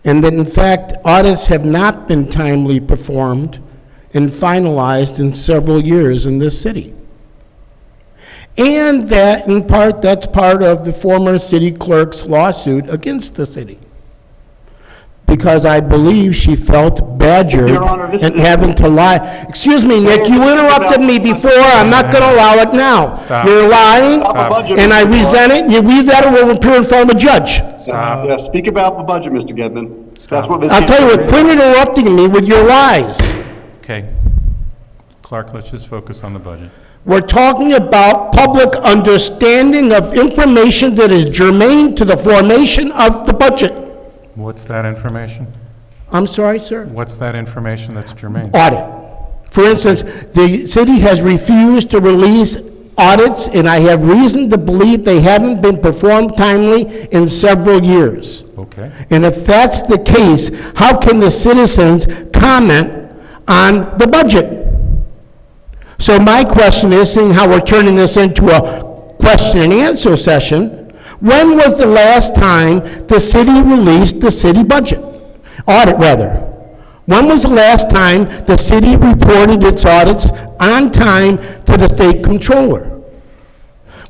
And that in fact, audits have not been timely performed and finalized in several years in this city. And that, in part, that's part of the former city clerk's lawsuit against the city. Because I believe she felt badgered Your Honor, this and is- having to lie. Excuse me, Nick, you interrupted me before. I'm not going to allow it now. Stop. You're lying, Stop. and I resent it. You read that or will appear in front of a judge. Stop. Yeah, speak about the budget, Mr. Gedman. That's what. I'll tell you what, quit interrupting me with your lies. Okay. Clark, let's just focus on the budget. We're talking about public understanding of information that is germane to the formation of the budget. What's that information? I'm sorry, sir? What's that information that's germane? Audit. For instance, the city has refused to release audits, and I have reason to believe they haven't been performed timely in several years. Okay. And if that's the case, how can the citizens comment on the budget? So my question is, seeing how we're turning this into a question and answer session, when was the last time the city released the city budget? Audit, rather. When was the last time the city reported its audits on time to the state controller?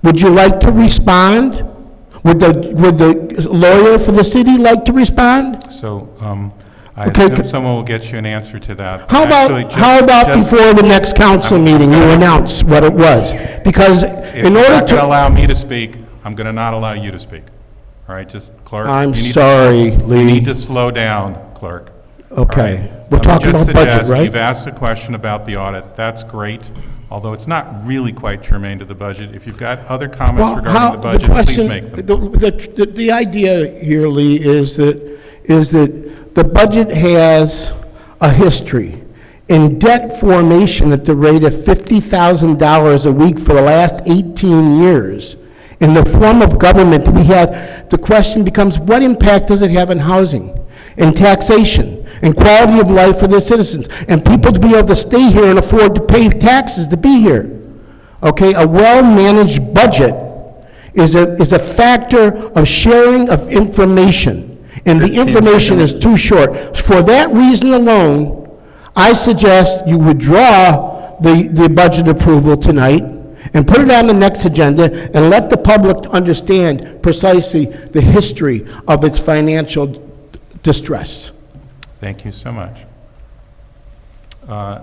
Would you like to respond? Would the lawyer for the city like to respond? So, I Okay, assume someone will get you an answer to that. How Actually, about just- before the next council meeting, you announce what it was? Because If in you're order not going to to, allow me to speak, I'm going to not allow you to speak. All right, just clerk. I'm you need to- sorry, Lee. You need to slow down, clerk. Okay, All we're Let me talking just about budget, suggest, right? You've asked a question about the audit. That's great, although it's not really quite germane to the budget. If you've got other comments Well, regarding the budget, please make them. the idea here, Lee, is that the budget has a history in debt formation at the rate of $50,000 a week for the last 18 years. In the form of government that we have, the question becomes, what impact does it have on housing, and taxation, and quality of life for the citizens, and people to be able to stay here and afford to pay taxes to be here? Okay, a well-managed budget is a factor of sharing of information, and the 15 information is seconds. too short. For that reason alone, I suggest you withdraw the budget approval tonight and put it on the next agenda and let the public understand precisely the history of its financial distress. Thank you so much.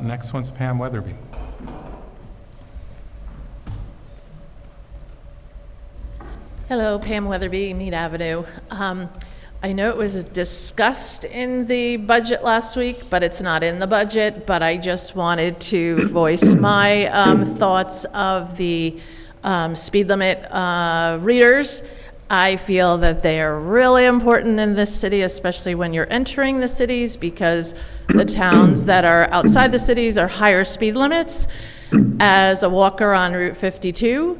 Next one's Pam Weatherby. Hello, Pam Weatherby, Mead Avenue. I know it was discussed in the budget last week, but it's not in the budget, but I just wanted to voice my thoughts of the speed limit readers. I feel that they are really important in this city, especially when you're entering the cities, because the towns that are outside the cities are higher speed limits. As a walker on Route 52,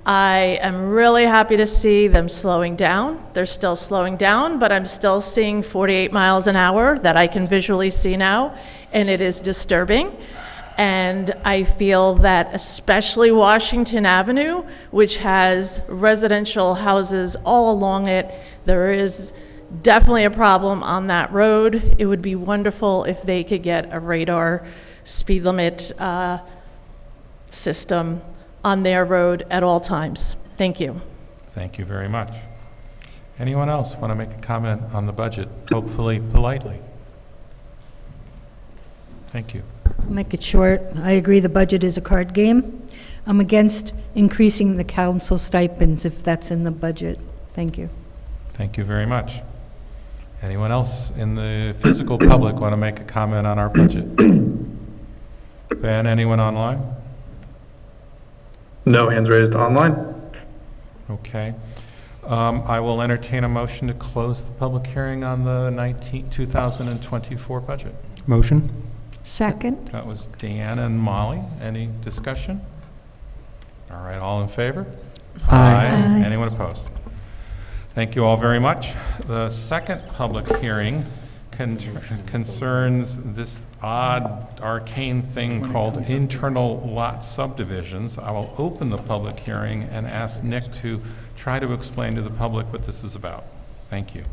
I am really happy to see them slowing down. They're still slowing down, but I'm still seeing 48 miles an hour that I can visually see now, and it is disturbing. And I feel that especially Washington Avenue, which has residential houses all along it, there is definitely a problem on that road. It would be wonderful if they could get a radar speed limit system on their road at all times. Thank you. Thank you very much. Anyone else want to make a comment on the budget, hopefully politely? Thank you. I'll make it short. I agree the budget is a card game. I'm against increasing the council stipends if that's in the budget. Thank you. Thank you very much. Anyone else in the physical public want to make a comment on our budget? Ben, anyone online? No hands raised online. Okay. I will entertain a motion to close the public hearing on the 2024 budget. Motion. Second. That was Dan and Molly. Any discussion? All right, all in favor? Aye. Anyone opposed? Thank you all very much. The second public hearing concerns this odd arcane thing called internal lot subdivisions. I will open the public hearing and ask Nick to try to explain to the public what this is about. Thank you.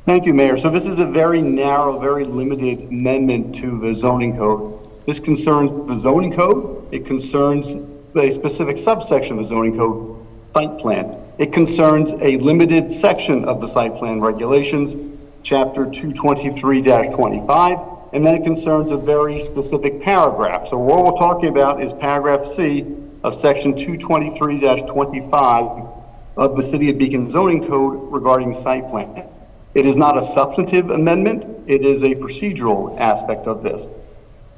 Thank you, Mayor. So this is a very narrow, very limited amendment to the zoning code. This concerns the zoning code. It concerns a specific subsection of the zoning code, site plan. It concerns a limited section of the site plan regulations, chapter 223-25, and then it concerns a very specific paragraph. So what we're talking about is paragraph C of section 223-25 of the City of Beacon zoning code regarding site plan. It is not a substantive amendment. It is a procedural aspect of this.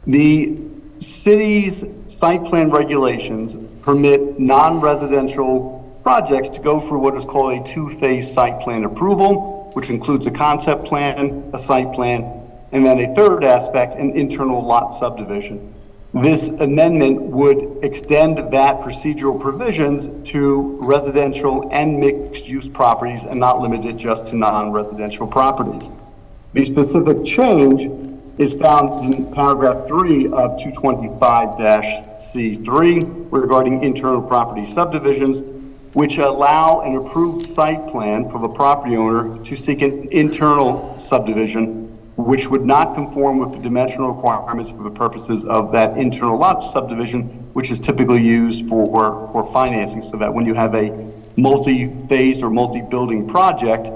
The city's site plan regulations permit non-residential projects to go through what is called a two-phase site plan approval, which includes a concept plan, a site plan, and then a third aspect, an internal lot subdivision. This amendment would extend that procedural provisions to residential and mixed-use properties and not limit it just to non-residential properties. The specific change is found in paragraph 3 of 225-C3 regarding internal property subdivisions, which allow an approved site plan for the property owner to seek an internal subdivision, which would not conform with the dimensional requirements for the purposes of that internal lot subdivision, which is typically used for financing, so that when you have a multi-phased or multi-building project,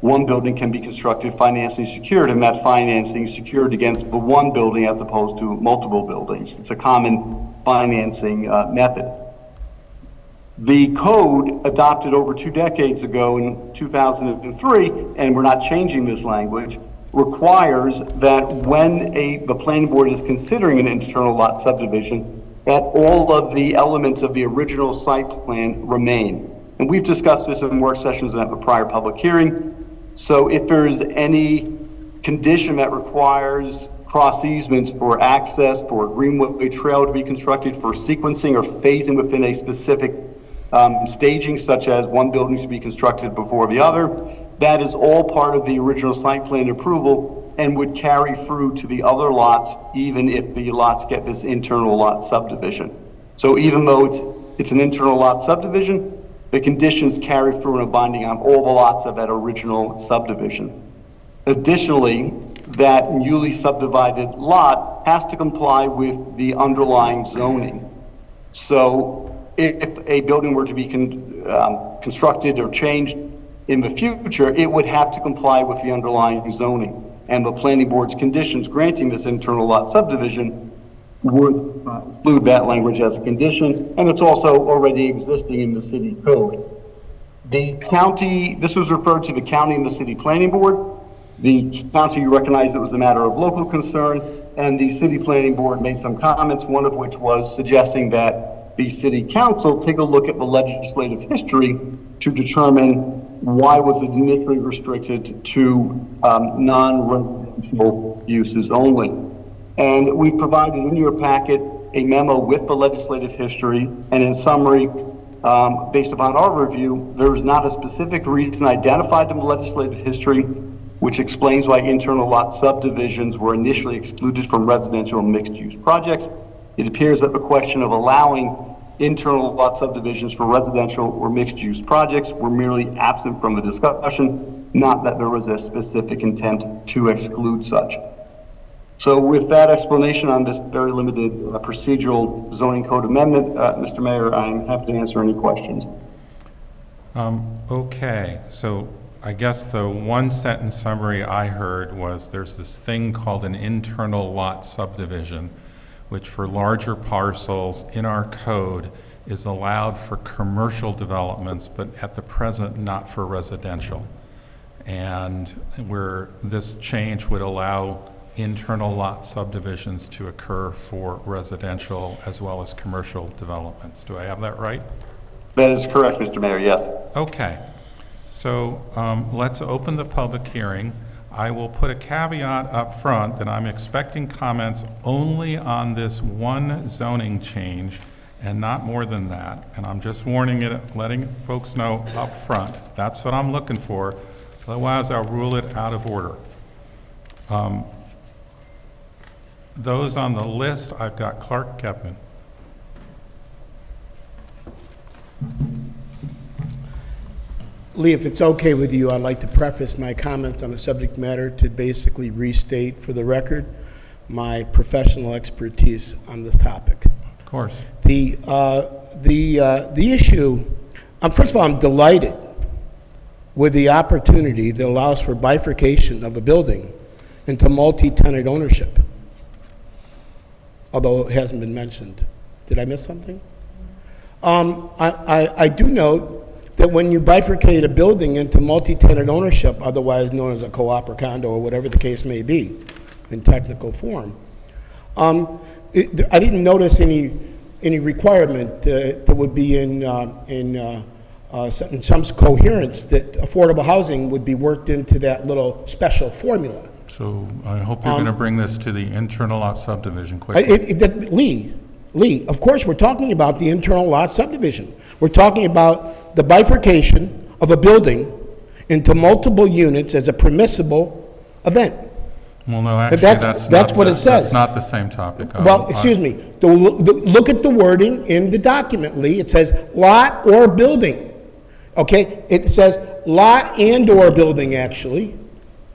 one building can be constructed, financing secured, and that financing secured against the one building as opposed to multiple buildings. It's a common financing method. The code adopted over 2 decades ago in 2003, and we're not changing this language, requires that when the planning board is considering an internal lot subdivision, that all of the elements of the original site plan remain. And we've discussed this in work sessions and at the prior public hearing. So if there's any condition that requires cross easements for access, for a greenway trail to be constructed, for sequencing or phasing within a specific staging, such as one building to be constructed before the other, that is all part of the original site plan approval and would carry through to the other lots, even if the lots get this internal lot subdivision. So even though it's an internal lot subdivision, the conditions carry through and are binding on all the lots of that original subdivision. Additionally, that newly subdivided lot has to comply with the underlying zoning. So if a building were to be constructed or changed in the future, it would have to comply with the underlying zoning. And the planning board's conditions granting this internal lot subdivision would include that language as a condition, and it's also already existing in the city code. The county, this was referred to the county and the city planning board. The county recognized it was a matter of local concern, and the city planning board made some comments, one of which was suggesting that the city council take a look at the legislative history to determine why was it initially restricted to non-residential uses only. And we provided in your packet a memo with the legislative history, and in summary, based upon our review, there is not a specific reason identified in the legislative history which explains why internal lot subdivisions were initially excluded from residential and mixed-use projects. It appears that the question of allowing internal lot subdivisions for residential or mixed-use projects were merely absent from the discussion, not that there was a specific intent to exclude such. So with that explanation on this very limited procedural zoning code amendment, Mr. Mayor, I'm happy to answer any questions. Okay, so I guess the one sentence summary I heard was there's this thing called an internal lot subdivision, which for larger parcels in our code is allowed for commercial developments, but at the present not for residential. And where this change would allow internal lot subdivisions to occur for residential as well as commercial developments. Do I have that right? That is correct, Mr. Mayor, yes. Okay, so let's open the public hearing. I will put a caveat up front that I'm expecting comments only on this one zoning change and not more than that. And I'm just warning it, letting folks know up front. That's what I'm looking for. Otherwise, I'll rule it out of order. Those on the list, I've got Clark Gman. Lee, if it's okay with you, I'd like to preface my comments on the subject matter to basically restate for the record my professional expertise on this topic. Of course. The issue, first of all, I'm delighted with the opportunity that allows for bifurcation of a building into multi-tenant ownership, although it hasn't been mentioned. Did I miss something? I do note that when you bifurcate a building into multi-tenant ownership, otherwise known as a co-op or condo or whatever the case may be in technical form, I didn't notice any requirement that would be in some coherence that affordable housing would be worked into that little special formula. So I hope you're going to bring this to the internal lot subdivision quickly. Lee, of course, we're talking about the internal lot subdivision. We're talking about the bifurcation of a building into multiple units as a permissible event. Well, no, actually, that's what it says. That's not the same topic. Well, excuse me. Look at the wording in the document, Lee. It says lot or building. Okay? It says lot and or building, actually.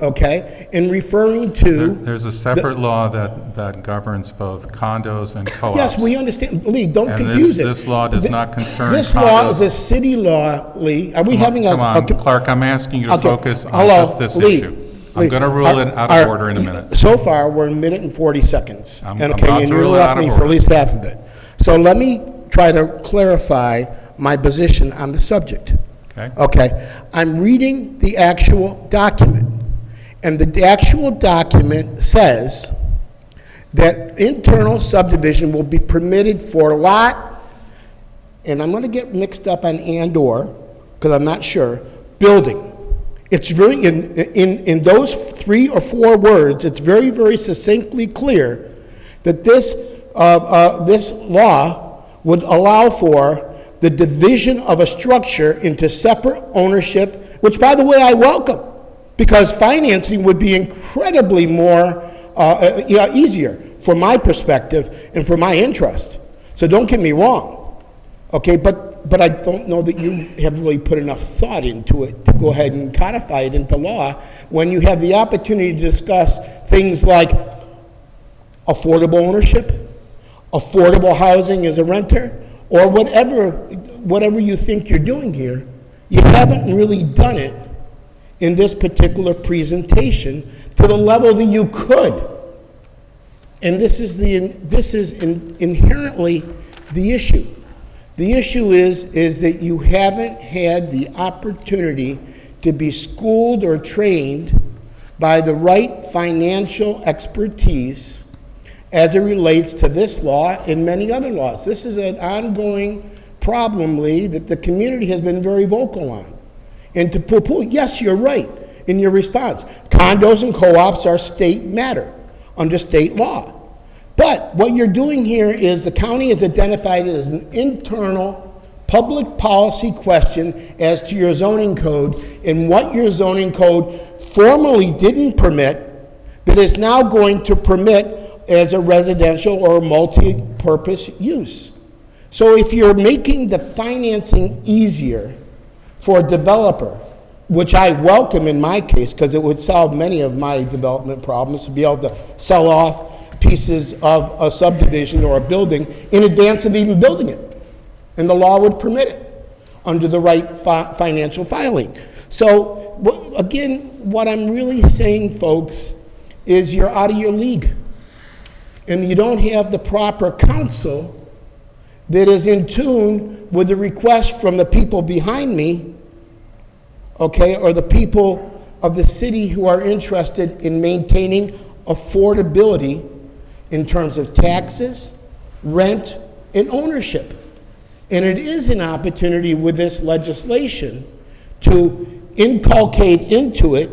Okay? And referring to... There's a separate law that governs both condos and co-ops. Yes, we understand. Lee, don't confuse it. This law does not concern condos. This law is a city law, Lee. Are we having a... Come on, Clark, I'm asking you to focus on just this issue. I'm going to rule it out of order in a minute. So far, we're 1 minute and 40 seconds. I'm about to rule it out of order. For at least half of it. So let me try to clarify my position on the subject. Okay. I'm reading the actual document. And the actual document says that internal subdivision will be permitted for lot, and I'm going to get mixed up on and or, because I'm not sure, building. It's very, in those 3 or 4 words, it's very, very succinctly clear that this law would allow for the division of a structure into separate ownership, which, by the way, I welcome, because financing would be incredibly more easier for my perspective and for my interest. So don't get me wrong, okay? But I don't know that you have really put enough thought into it to go ahead and codify it into law when you have the opportunity to discuss things like affordable ownership, affordable housing as a renter, or whatever you think you're doing here. You haven't really done it in this particular presentation to the level that you could. And this is inherently the issue. The issue is that you haven't had the opportunity to be schooled or trained by the right financial expertise as it relates to this law and many other laws. This is an ongoing problem, Lee, that the community has been very vocal on. And to poo-poo, yes, you're right in your response. Condos and co-ops are state matter under state law. But what you're doing here is the county has identified it as an internal public policy question as to your zoning code and what your zoning code formally didn't permit, but is now going to permit as a residential or multi-purpose use. So if you're making the financing easier for a developer, which I welcome in my case because it would solve many of my development problems to be able to sell off pieces of a subdivision or a building in advance of even building it. And the law would permit it under the right financial filing. So again, what I'm really saying, folks, is you're out of your league. And you don't have the proper counsel that is in tune with the request from the people behind me, okay, or the people of the city who are interested in maintaining affordability in terms of taxes, rent, and ownership. And it is an opportunity with this legislation to inculcate into it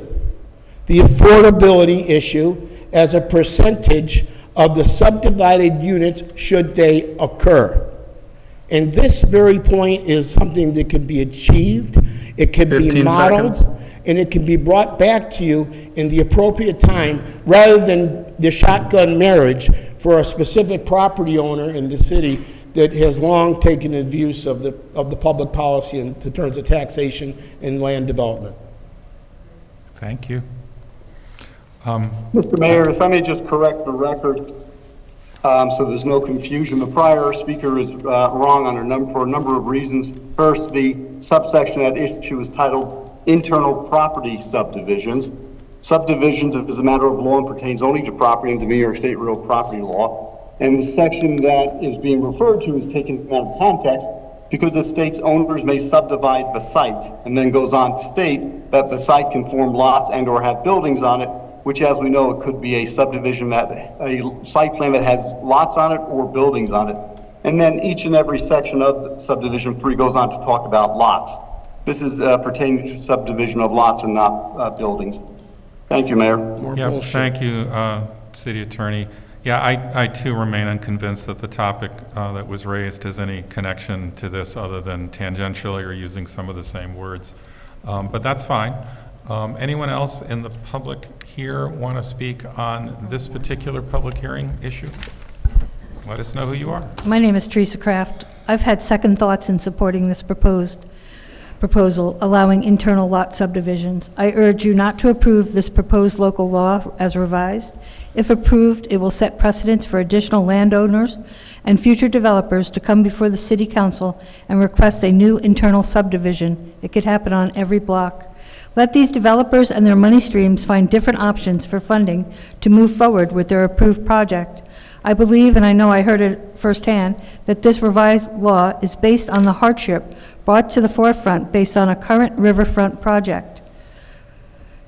the affordability issue as a percentage of the subdivided units should they occur. And this very point is something that can be achieved, it can be 15 modeled, seconds. and it can be brought back to you in the appropriate time, rather than the shotgun marriage for a specific property owner in the city that has long taken abuse of the public policy in terms of taxation and land development. Thank you. Mr. Mayor, if I may just correct the record, so there's no confusion. The prior speaker is wrong on for a number of reasons. First, the subsection at issue is titled Internal Property Subdivisions. Subdivisions is a matter of law and pertains only to property under New York State real property law. And the section that is being referred to is taken out of context because it states owners may subdivide the site, and then goes on to state that the site can form lots and or have buildings on it, which, as we know, it could be a subdivision a site plan that has lots on it or buildings on it. And then each and every section of subdivision 3 goes on to talk about lots. This is pertaining to subdivision of lots and not buildings. Thank you, Mayor. Yeah, thank you, City Attorney. Yeah, I too remain unconvinced that the topic that was raised has any connection to this other than tangentially or using some of the same words. But that's fine. Anyone else in the public here want to speak on this particular public hearing issue? Let us know who you are. My name is Teresa Craft. I've had second thoughts in supporting this proposal allowing internal lot subdivisions. I urge you not to approve this proposed local law as revised. If approved, it will set precedents for additional landowners and future developers to come before the City Council and request a new internal subdivision. It could happen on every block. Let these developers and their money streams find different options for funding to move forward with their approved project. I believe, and I know I heard it firsthand, that this revised law is based on the hardship brought to the forefront based on a current riverfront project.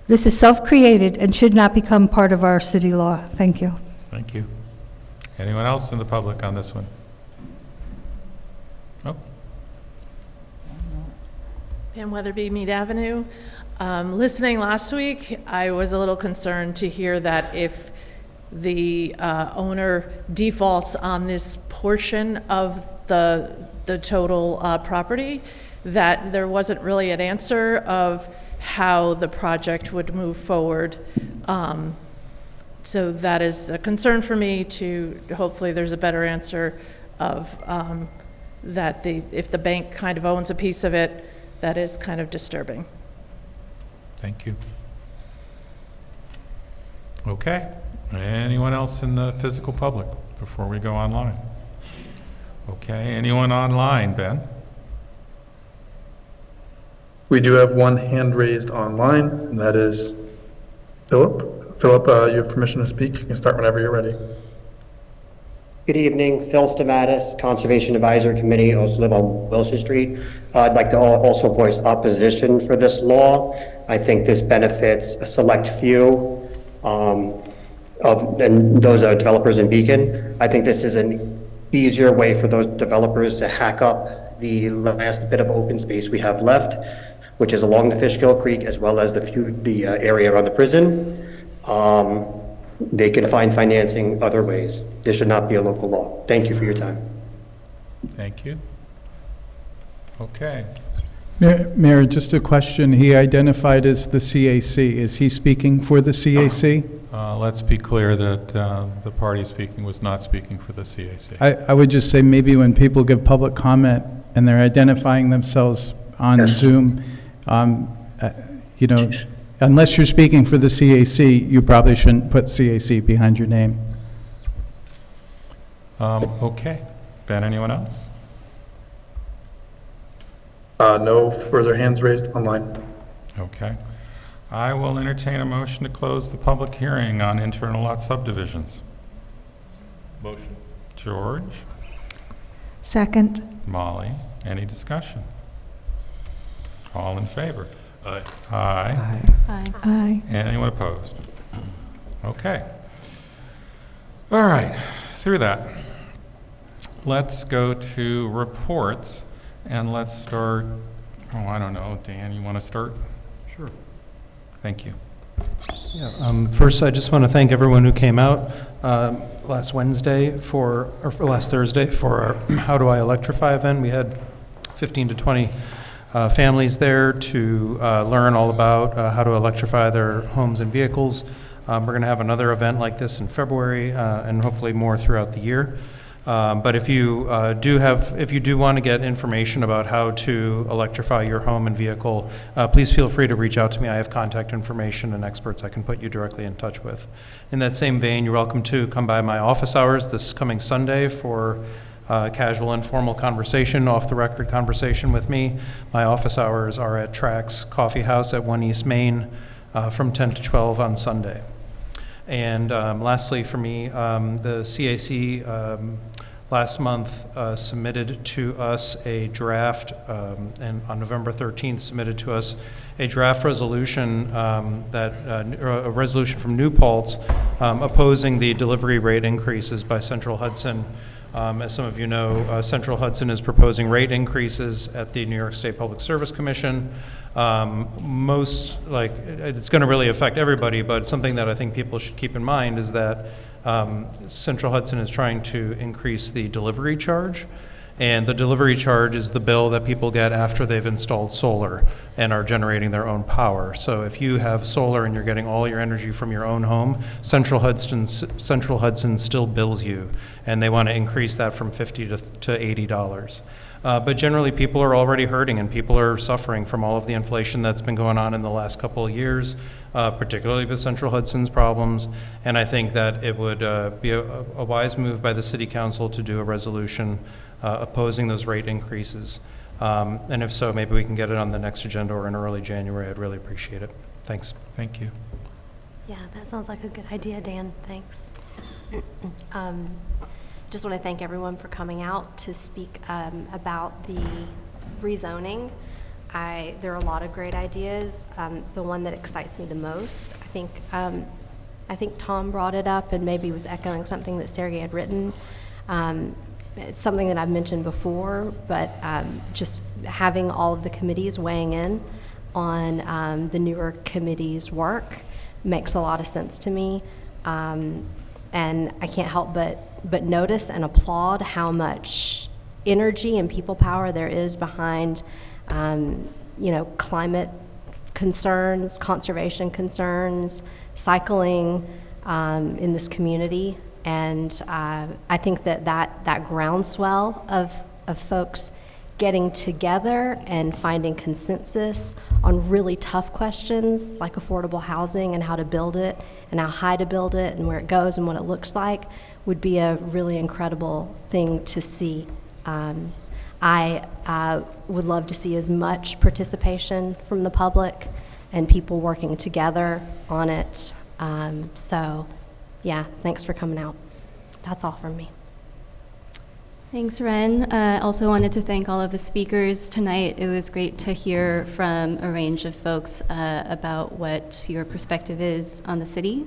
This is self-created and should not become part of our city law. Thank you. Thank you. Anyone else in the public on this one? Oh. Pam Weatherby, Mead Avenue. Listening last week, I was a little concerned to hear that if the owner defaults on this portion of the total property, that there wasn't really an answer of how the project would move forward. So that is a concern for me. To hopefully there's a better answer of that if the bank kind of owns a piece of it, that is kind of disturbing. Thank you. Okay. Anyone else in the physical public before we go online? Okay. Anyone online, Ben? We do have one hand raised online, and that is Philip. Philip, you have permission to speak. You can start whenever you're ready. Good evening, Phil Stamatis, Conservation Advisory Committee, also live on Wilson Street. I'd like to also voice opposition for this law. I think this benefits a select few and those are developers in Beacon. I think this is an easier way for those developers to hack up the last bit of open space we have left, which is along the Fishkill Creek as well as the area around the prison. They can find financing other ways. This should not be a local law. Thank you for your time. Thank you. Okay. Mayor, just a question. He identified as the CAC. Is he speaking for the CAC? Let's be clear that the party speaking was not speaking for the CAC. I would just say maybe when people give public comment and they're identifying themselves on Zoom, you know, unless you're speaking for the CAC, you probably shouldn't put CAC behind your name. Okay. Ben, anyone else? No further hands raised online. Okay. I will entertain a motion to close the public hearing on internal lot subdivisions. Motion. George? Second. Molly? Any discussion? All in favor? Aye. Aye. Aye. Aye. Anyone opposed? Okay. All right. Through that, let's go to reports, and let's start, oh, I don't know, Dan, you want to start? Sure. Thank you. First, I just want to thank everyone who came out last Thursday for our How Do I Electrify event. We had 15 to 20 families there to learn all about how to electrify their homes and vehicles. We're going to have another event like this in February and hopefully more throughout the year. But if you do want to get information about how to electrify your home and vehicle, please feel free to reach out to me. I have contact information and experts I can put you directly in touch with. In that same vein, you're welcome to come by my office hours this coming Sunday for casual, informal conversation, off-the-record conversation with me. My office hours are at Trax Coffee House at 1 East Main from 10 to 12 on Sunday. And lastly for me, the CAC last month submitted to us a draft, and on November 13th submitted to us a draft resolution a resolution from New Paltz opposing the delivery rate increases by Central Hudson. As some of you know, Central Hudson is proposing rate increases at the New York State Public Service Commission. It's going to really affect everybody, but something that I think people should keep in mind is that Central Hudson is trying to increase the delivery charge. And the delivery charge is the bill that people get after they've installed solar and are generating their own power. So if you have solar and you're getting all your energy from your own home, Central Hudson still bills you, and they want to increase that from $50 to $80. But generally, people are already hurting, and people are suffering from all of the inflation that's been going on in the last couple of years, particularly with Central Hudson's problems. And I think that it would be a wise move by the City Council to do a resolution opposing those rate increases. And if so, maybe we can get it on the next agenda or in early January. I'd really appreciate it. Thanks. Thank you. Yeah, that sounds like a good idea, Dan. Thanks. Just want to thank everyone for coming out to speak about the rezoning. There are a lot of great ideas. The one that excites me the most, I think Tom brought it up and maybe was echoing something that Sergey had written. It's something that I've mentioned before, but just having all of the committees weighing in on the newer committee's work makes a lot of sense to me. And I can't help but notice and applaud how much energy and people power there is behind, climate concerns, conservation concerns, cycling in this community. And I think that groundswell of folks getting together and finding consensus on really tough questions like affordable housing and how to build it and how high to build it and where it goes and what it looks like would be a really incredible thing to see. I would love to see as much participation from the public and people working together on it. Yeah, thanks for coming out. That's all from me. Thanks, Ren. Also wanted to thank all of the speakers tonight. It was great to hear from a range of folks about what your perspective is on the city.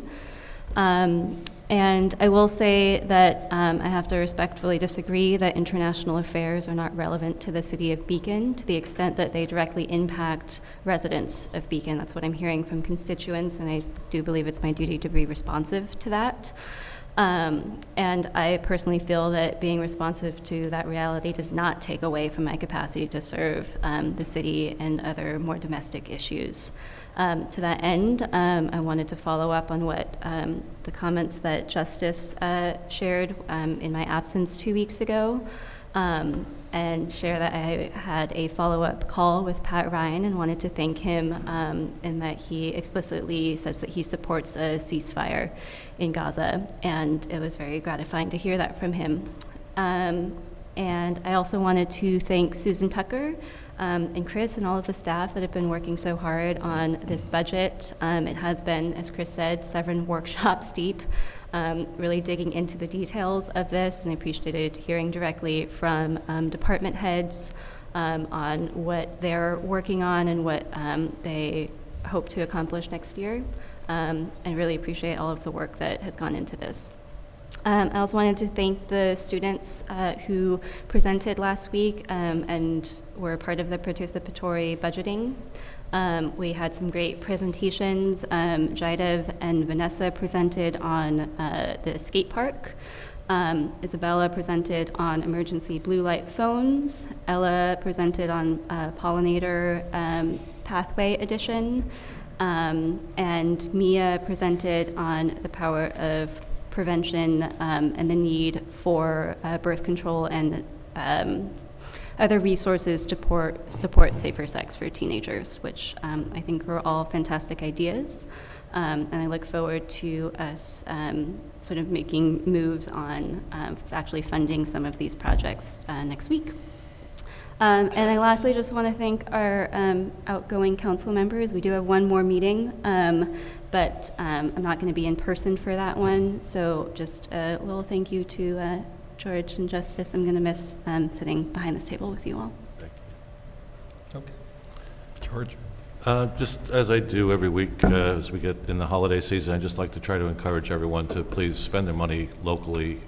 And I will say that I have to respectfully disagree that international affairs are not relevant to the city of Beacon to the extent that they directly impact residents of Beacon. That's what I'm hearing from constituents, and I do believe it's my duty to be responsive to that. And I personally feel that being responsive to that reality does not take away from my capacity to serve the city and other more domestic issues. To that end, I wanted to follow up on what the comments that Justice shared in my absence 2 weeks ago, and share that I had a follow-up call with Pat Ryan and wanted to thank him in that he explicitly says that he supports a ceasefire in Gaza, and it was very gratifying to hear that from him. And I also wanted to thank Susan Tucker and Chris and all of the staff that have been working so hard on this budget. It has been, as Chris said, 7 workshops deep, really digging into the details of this, and I appreciated hearing directly from department heads on what they're working on and what they hope to accomplish next year. I really appreciate all of the work that has gone into this. I also wanted to thank the students who presented last week and were part of the participatory budgeting. We had some great presentations. Jaidev and Vanessa presented on the skate park. Isabella presented on emergency blue light phones. Ella presented on pollinator pathway addition. And Mia presented on the power of prevention and the need for birth control and other resources to support safer sex for teenagers, which I think are all fantastic ideas. And I look forward to us sort of making moves on actually funding some of these projects next week. And I lastly just want to thank our outgoing council members. We do have one more meeting, but I'm not going to be in person for that one. So just a little thank you to George and Justice. I'm going to miss sitting behind this table with you all. Thank you. Okay. George? Just as I do every week as we get in the holiday season, I just like to try to encourage everyone to please spend their money locally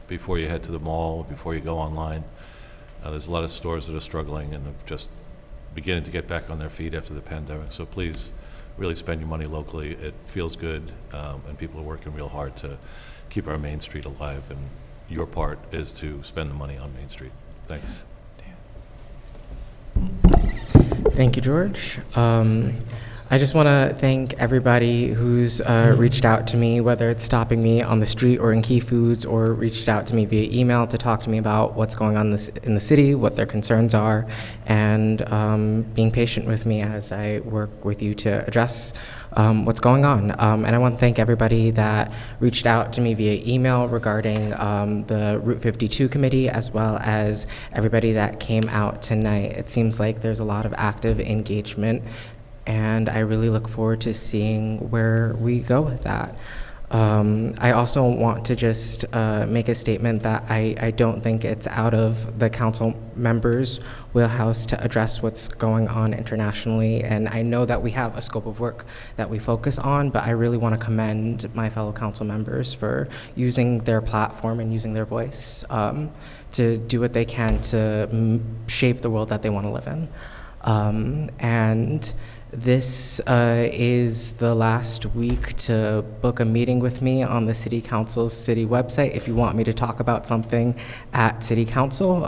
before you head to the mall, before you go online. There's a lot of stores that are struggling and are just beginning to get back on their feet after the pandemic. So please really spend your money locally. It feels good, and people are working real hard to keep our Main Street alive. And your part is to spend the money on Main Street. Thanks. Thank you, George. I just want to thank everybody who's reached out to me, whether it's stopping me on the street or in Key Foods, or reached out to me via email to talk to me about what's going on in the city, what their concerns are, and being patient with me as I work with you to address what's going on. And I want to thank everybody that reached out to me via email regarding the Route 52 committee, as well as everybody that came out tonight. It seems like there's a lot of active engagement, and I really look forward to seeing where we go with that. I also want to just make a statement that I don't think it's out of the council members' wheelhouse to address what's going on internationally, and I know that we have a scope of work that we focus on, but I really want to commend my fellow council members for using their platform and using their voice to do what they can to shape the world that they want to live in. And this is the last week to book a meeting with me on the City Council's city website if you want me to talk about something at City Council.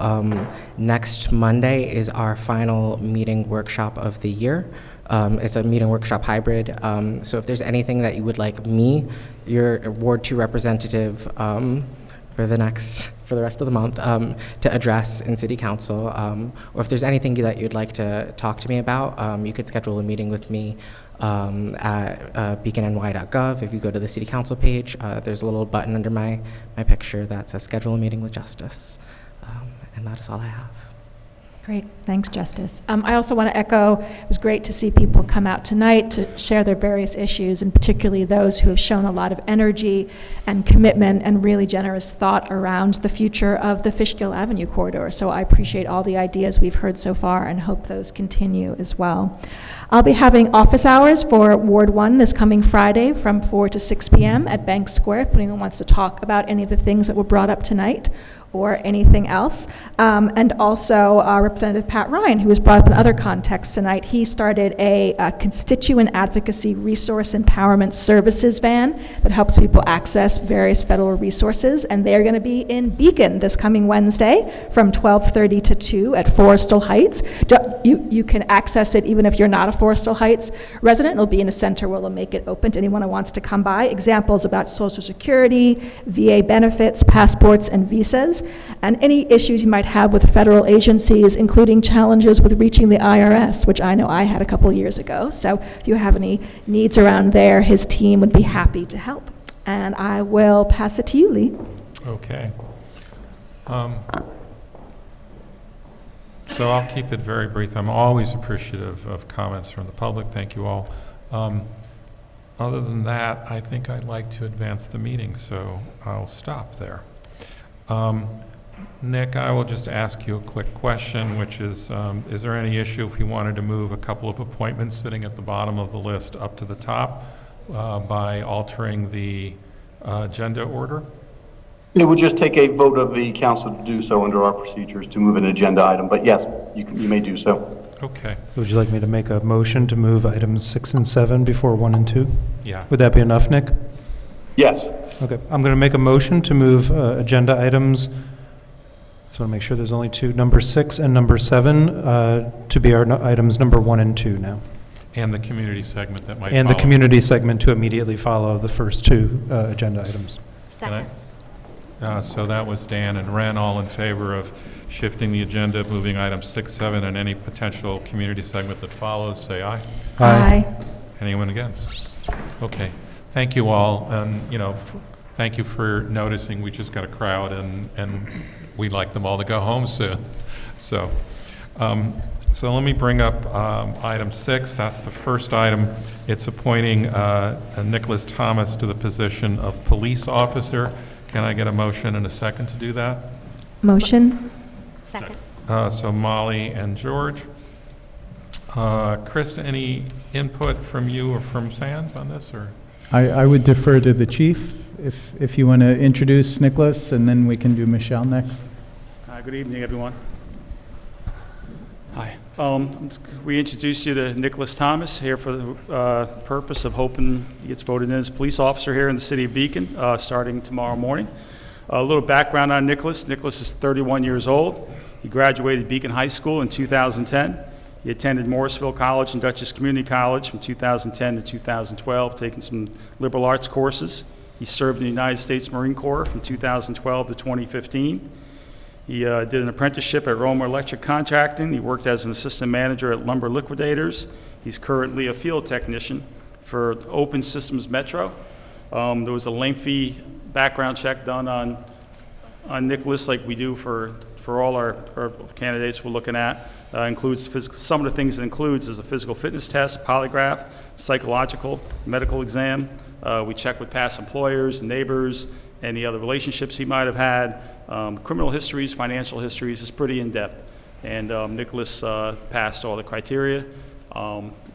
Next Monday is our final meeting workshop of the year. It's a meeting workshop hybrid. So if there's anything that you would like me, your Ward 2 representative, for the rest of the month to address in City Council, or if there's anything that you'd like to talk to me about, you could schedule a meeting with me at beaconny.gov. If you go to the City Council page, there's a little button under my picture that says schedule a meeting with Justice, and that is all I have. Great, thanks, Justice. I also want to echo, it was great to see people come out tonight to share their various issues, and particularly those who have shown a lot of energy and commitment and really generous thought around the future of the Fishkill Avenue corridor. So I appreciate all the ideas we've heard so far and hope those continue as well. I'll be having office hours for Ward 1 this coming Friday from 4 to 6 p.m. at Bank Square if anyone wants to talk about any of the things that were brought up tonight or anything else. And also Representative Pat Ryan, who was brought up in other contexts tonight, he started a constituent advocacy resource empowerment services van that helps people access various federal resources, and they're going to be in Beacon this coming Wednesday from 12:30 to 2 at Forestal Heights. You can access it even if you're not a Forestal Heights resident. It'll be in a center where they'll make it open to anyone who wants to come by. Examples about Social Security, VA benefits, passports, and visas, and any issues you might have with federal agencies, including challenges with reaching the IRS, which I know I had a couple years ago. So if you have any needs around there, his team would be happy to help. And I will pass it to you, Lee. Okay. So I'll keep it very brief. I'm always appreciative of comments from the public. Thank you all. Other than that, I think I'd like to advance the meeting, so I'll stop there. Nick, I will just ask you a quick question, which is there any issue if you wanted to move a couple of appointments sitting at the bottom of the list up to the top by altering the agenda order? It would just take a vote of the council to do so under our procedures to move an agenda item, but yes, you may do so. Okay. Would you like me to make a motion to move items 6 and 7 before 1 and 2? Yeah. Would that be enough, Nick? Yes. Okay, I'm going to make a motion to move agenda items, just want to make sure there's only 2, number 6 and number 7, to be our items number 1 and 2 now. And the community segment that might And follow. the community segment to immediately follow the first 2 agenda items. Second. So that was Dan and Ren, all in favor of shifting the agenda, moving items 6, 7, and any potential community segment that follows, say aye. Aye. Anyone against? Okay. Thank you all, and, thank you for noticing we just got a crowd, and we'd like them all to go home soon. So let me bring up item 6. That's the first item. It's appointing Nicholas Thomas to the position of police officer. Can I get a motion and a second to do that? Motion? Second. So Molly and George. Chris, any input from you or from Sands on this, or? I would defer to the chief if you want to introduce Nicholas, and then we can do Michelle next. Good evening, everyone. Hi. We introduced you to Nicholas Thomas here for the purpose of hoping he gets voted in as police officer here in the city of Beacon starting tomorrow morning. A little background on Nicholas. Nicholas is 31 years old. He graduated Beacon High School in 2010. He attended Morrisville College and Dutchess Community College from 2010 to 2012, taking some liberal arts courses. He served in the United States Marine Corps from 2012 to 2015. He did an apprenticeship at Romer Electric Contracting. He worked as an assistant manager at Lumber Liquidators. He's currently a field technician for Open Systems Metro. There was a lengthy background check done on Nicholas, like we do for all our candidates we're looking at. Includes some of the things it includes is a physical fitness test, polygraph, psychological, medical exam. We check with past employers, neighbors, any other relationships he might have had. Criminal histories, financial histories is pretty in-depth. And Nicholas passed all the criteria.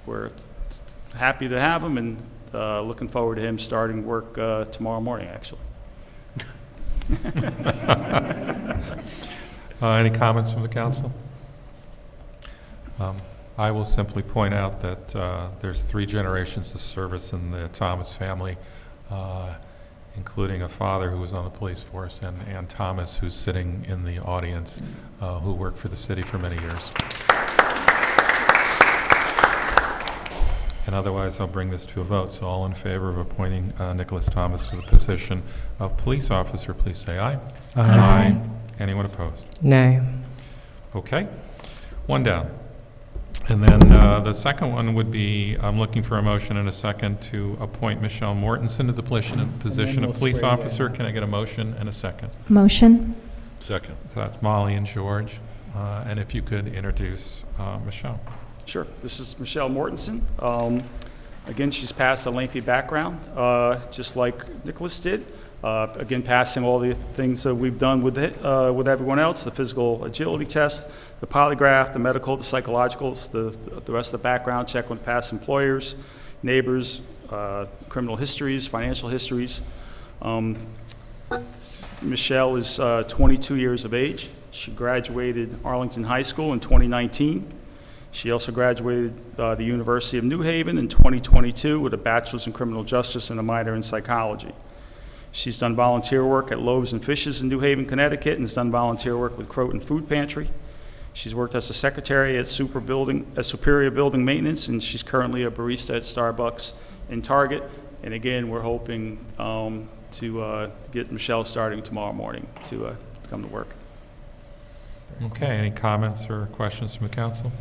We're happy to have him and looking forward to him starting work tomorrow morning, actually. Any comments from the council? I will simply point out that there's 3 generations of service in the Thomas family, including a father who was on the police force, and Ann Thomas, who's sitting in the audience, who worked for the city for many years. And otherwise, I'll bring this to a vote. So all in favor of appointing Nicholas Thomas to the position of police officer, please say aye. Aye. Anyone opposed? No. Okay. 1 down. And then the second one would be, I'm looking for a motion and a second to appoint Michelle Mortensen to the position of police officer. Can I get a motion and a second? Motion? Second. So that's Molly and George. And if you could introduce Michelle. Sure. This is Michelle Mortensen. Again, she's passed a lengthy background, just like Nicholas did. Again, passing all the things that we've done with everyone else, the physical agility test, the polygraph, the medical, the psychologicals, the rest of the background check with past employers, neighbors, criminal histories, financial histories. Michelle is 22 years of age. She graduated Arlington High School in 2019. She also graduated the University of New Haven in 2022 with a bachelor's in criminal justice and a minor in psychology. She's done volunteer work at Loaves and Fishes in New Haven, Connecticut, and has done volunteer work with Croton Food Pantry. She's worked as a secretary at Superior Building Maintenance, and she's currently a barista at Starbucks and Target. And again, we're hoping to get Michelle starting tomorrow morning to come to work. Okay, any comments or questions from the council?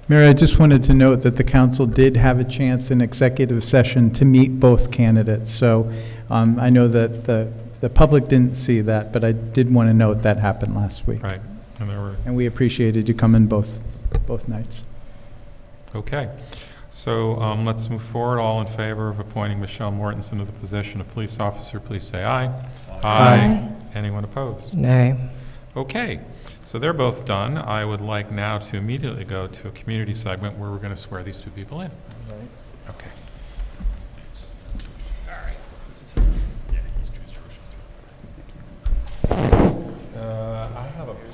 Mayor, I just wanted to note that the council did have a chance in executive session to meet both candidates. So I know that the public didn't see that, but I did want to note that happened last week. Right. And we appreciated you coming both nights. Okay. So let's move forward. All in favor of appointing Michelle Mortensen to the position of police officer, please say aye. Aye. Anyone opposed? No. Okay. So they're both done. I would like now to immediately go to a community segment where we're going to swear these 2 people in. Okay. All right.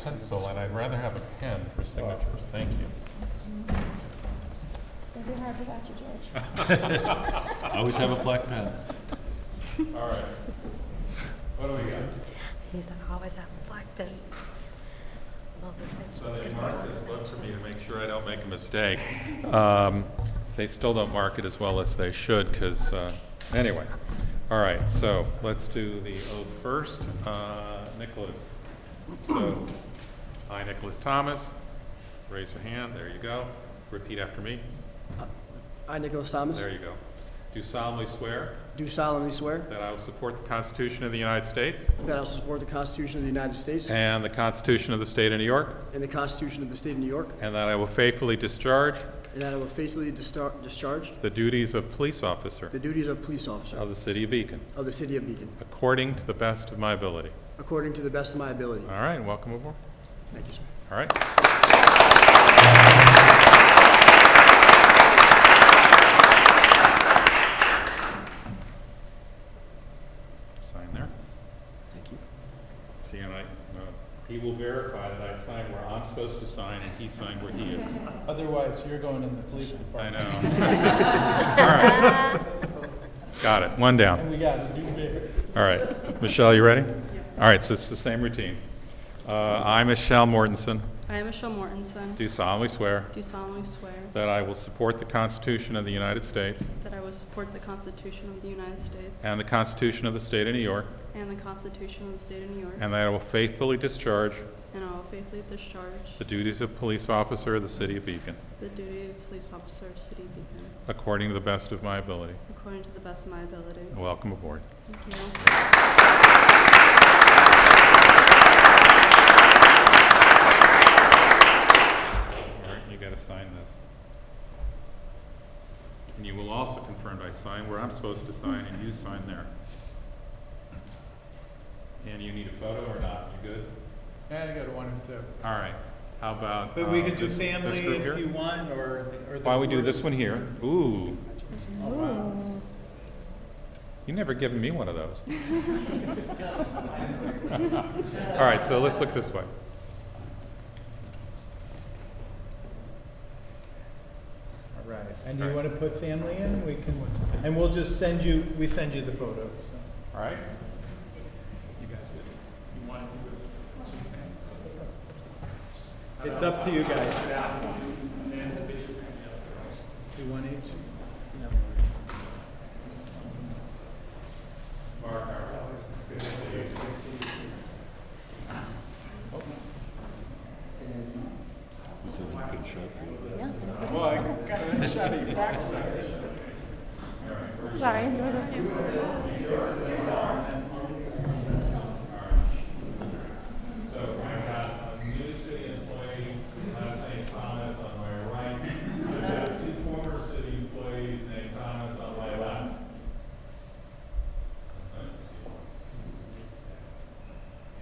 pencil, and I'd rather have a pen for signatures. Thank you. It's going to be hard without you, George. Always have a black pen. All right. What do we got? He said, always have a black pen. Well, So they mark this book for me to make sure I don't make a mistake. They still don't mark it as well as they should, because, anyway. All right, so let's do the oath first. Nicholas. So, I, Nicholas Thomas. Raise your hand. There you go. Repeat after me. I, Nicholas Thomas. There you go. Do solemnly swear. Do solemnly swear. That I will support the Constitution of the United States. That I will support the Constitution of the United States. And the Constitution of the State of New York. And the Constitution of the State of New York. And that I will faithfully discharge. And that I will faithfully discharge. The duties of police officer. The duties of police officer. Of the City of Beacon. Of the City of Beacon. According to the best of my ability. According to the best of my ability. All right, welcome aboard. Thank you, sir. All right. Sign there. Thank you. See, and he will verify that I signed where I'm supposed to sign and he signed where he is. Otherwise, you're going in the police department. I know. All right. Got it. One down. And we got to do bigger. All right. Michelle, you ready? All right, so it's the same routine. I, Michelle Mortensen, I, Michelle Mortensen, do solemnly swear do solemnly swear that I will support the Constitution of the United States that I will support the Constitution of the United States and the Constitution of the State of New York, and the Constitution of the State of New York, and that I will faithfully discharge and I will faithfully discharge the duties of police officer of the City of Beacon, the duty of police officer of City of Beacon, according to the best of my ability. according to the best of my ability. Welcome aboard. Thank you. Got to sign this. And you will also confirm I sign where I'm supposed to sign and you sign there. And you need a photo or not? You good? Yeah, I got one or two. All right. How about But we could do this family group if here? you want, or the Why don't we do first- this one here? Ooh. Oh, wow. You never given me one of those. All right, so let's look this way. All right. And do you want to put family in? We can, and we'll just send you, we send you the photos. So. All right. It's up to you guys. Do one each? No. This isn't a good shot for you. Yeah. Well, I got a nice shot of your backside. Sorry. So I've got a new city employee, last name Thomas, on my right. I've got two former city employees named Thomas on my left. That's nice to see.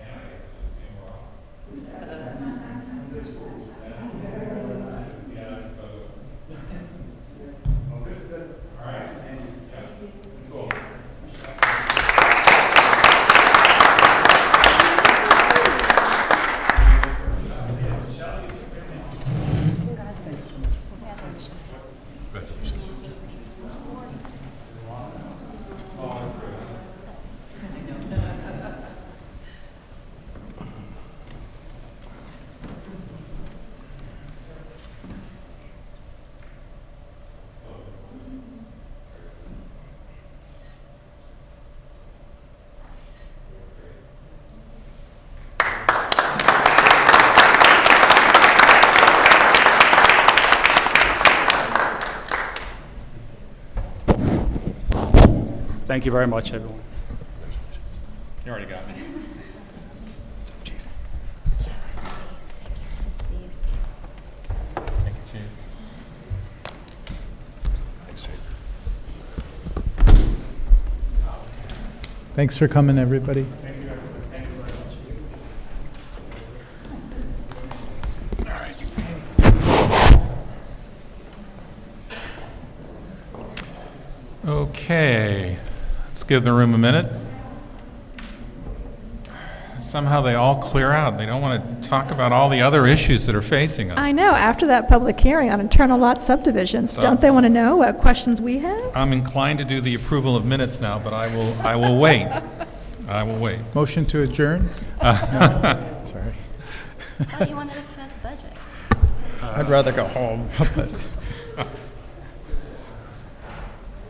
And I get to see more often. Yeah, all right. Yeah, cool. Thank you very much, everyone. You already got me. Thank you, Chief. Thanks, Chief. Thanks for coming, everybody. Thank you, everybody. Thank you very much. All right. Okay, let's give the room a minute. somehow they all clear out. They don't want to talk about all the other issues that are facing us. I know, after that public hearing on internal lot subdivisions, don't they want to know what questions we have? I'm inclined to do the approval of minutes now, but I will wait. I will wait. Motion to adjourn? Sorry. Oh, you wanted to discuss the budget? I'd rather go home. but-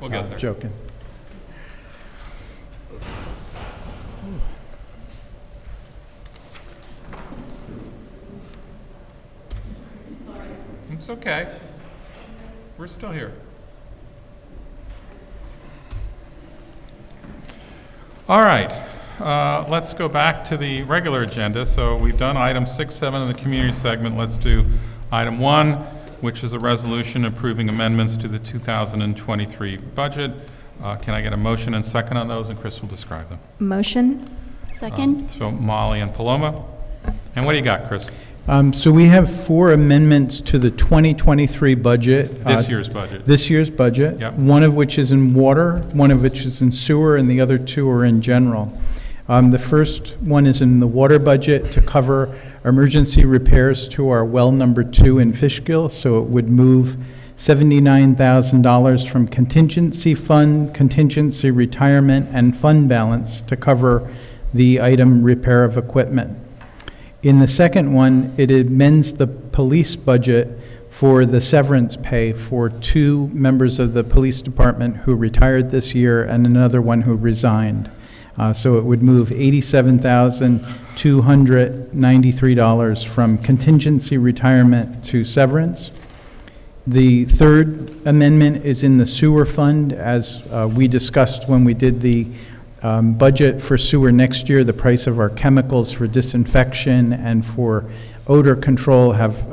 We'll get there. Joking. It's okay. We're still here. All right. Let's go back to the regular agenda. So we've done items 6, 7 in the community segment. Let's do item 1, which is a resolution approving amendments to the 2023 budget. Can I get a motion and second on those, and Chris will describe them. Motion? Second? So Molly and Paloma. And what do you got, Chris? So we have 4 amendments to the 2023 budget. This year's budget. This year's budget. Yep. One of which is in water, one of which is in sewer, and the other 2 are in general. The first one is in the water budget to cover emergency repairs to our well number 2 in Fishkill. So it would move $79,000 from contingency fund, contingency retirement, and fund balance to cover the item repair of equipment. In the second one, it amends the police budget for the severance pay for 2 members of the police department who retired this year and another one who resigned. So it would move $87,293 from contingency retirement to severance. The third amendment is in the sewer fund. As we discussed when we did the budget for sewer next year, the price of our chemicals for disinfection and for odor control have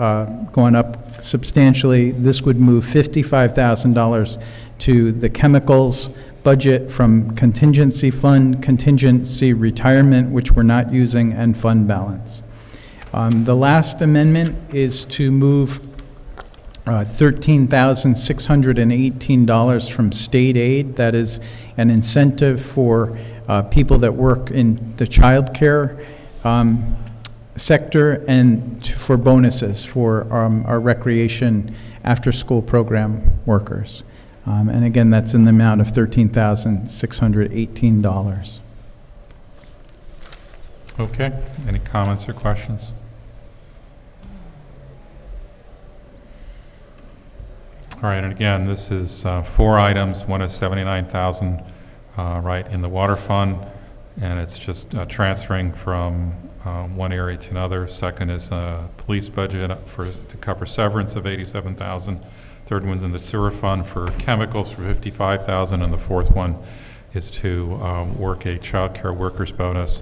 gone up substantially. This would move $55,000 to the chemicals budget from contingency fund, contingency retirement, which we're not using, and fund balance. The last amendment is to move $13,618 from state aid. That is an incentive for people that work in the child care sector, and for bonuses for our recreation after-school program workers. And again, that's in the amount of $13,618. Okay. Any comments or questions? All right, and again, this is 4 items. One is $79,000 right in the water fund, and it's just transferring from one area to another. Second is police budget to cover severance of $87,000. Third one's in the sewer fund for chemicals for $55,000, and the fourth one is to work a child care workers bonus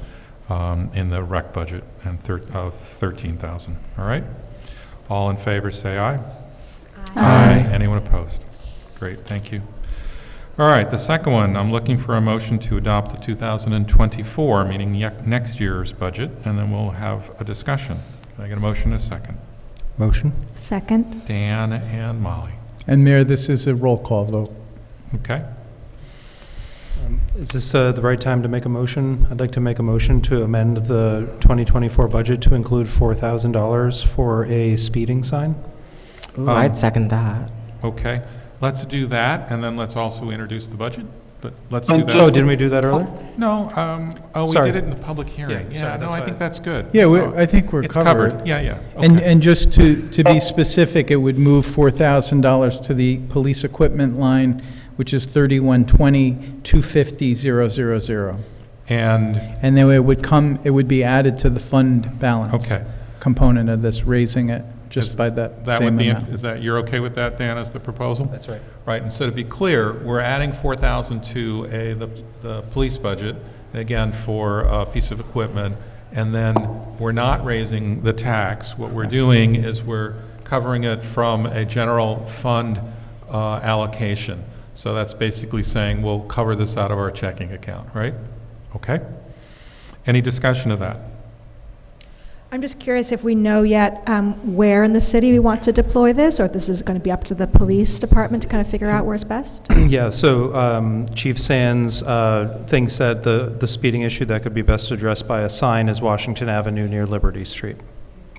in the rec budget of $13,000. All right? All in favor, say aye. Aye. Anyone opposed? Great, thank you. All right, the second one, I'm looking for a motion to adopt the 2024, meaning next year's budget, and then we'll have a discussion. Can I get a motion and a second? Motion. Second. Dan and Molly. And Mayor, this is a roll call vote. Okay. Is this the right time to make a motion? I'd like to make a motion to amend the 2024 budget to include $4,000 for a speeding sign. Ooh, I'd second that. Okay, let's do that, and then let's also introduce the budget. But let's do that. Oh, didn't we do that earlier? No, we Sorry. did it in the public hearing. Yeah, sorry, I think that's good. Yeah, I think we're it's covered. Yeah. Okay. And just to be specific, it would move $4,000 to the police equipment line, which is 3120-250-000. And then it would be added to the fund balance component of this, raising it just by that same amount. Is that, you're okay with that, Dan, as the proposal? That's right. Right, and so to be clear, we're adding $4,000 to the police budget, again, for a piece of equipment, and then we're not raising the tax. What we're doing is we're covering it from a general fund allocation. So that's basically saying we'll cover this out of our checking account, right? Okay? Any discussion of that? I'm just curious if we know yet where in the city we want to deploy this, or if this is going to be up to the police department to kind of figure out where's best? Yeah, so Chief Sands thinks that the speeding issue that could be best addressed by a sign is Washington Avenue near Liberty Street,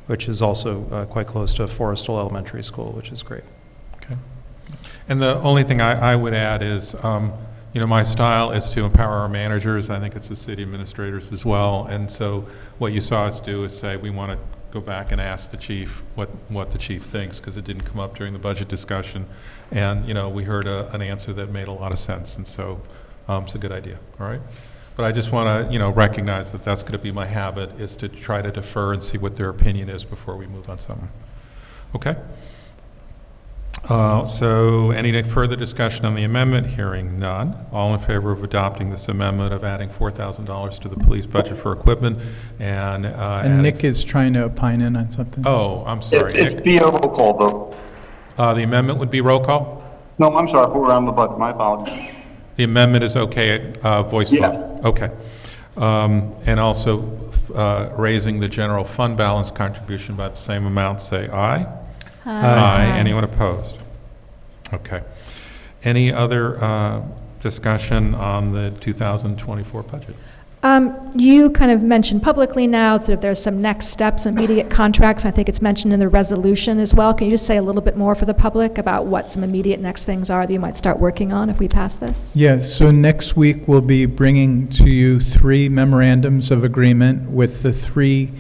which is also quite close to Forestal Elementary School, which is great. Okay. And the only thing I would add is, you know, my style is to empower our managers. I think it's the city administrators as well. And so what you saw us do is say we want to go back and ask the chief what the chief thinks, because it didn't come up during the budget discussion. And, you know, we heard an answer that made a lot of sense. And so it's a good idea, all right? But I just want to, you know, recognize that that's going to be my habit, is to try to defer and see what their opinion is before we move on something. Okay? So any further discussion on the amendment? Hearing none. All in favor of adopting this amendment of adding $4,000 to the police budget for equipment and Nick is trying to opine in on something. Oh, I'm sorry. It's be a roll call vote. The amendment would be roll call? No, I'm sorry, we're on the budget, my apologies. The amendment is okay at voice vote? Yes. Okay. And also raising the general fund balance contribution by the same amount, say aye. Aye. Anyone opposed? Okay. Any other discussion on the 2024 budget? You kind of mentioned publicly now that there's some next steps, immediate contracts. I think it's mentioned in the resolution as well. Can you just say a little bit more for the public about what some immediate next things are that you might start working on if we pass this? Yeah, so next week we'll be bringing to you 3 memorandums of agreement with the 3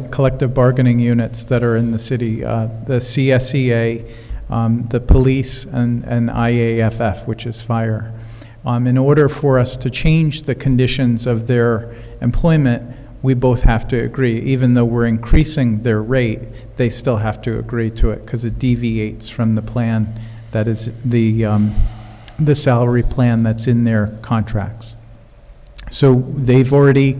collective bargaining units that are in the city, the CSEA, the police, and IAFF, which is fire. In order for us to change the conditions of their employment, we both have to agree. Even though we're increasing their rate, they still have to agree to it because it deviates from the plan that is the salary plan that's in their contracts. So we've already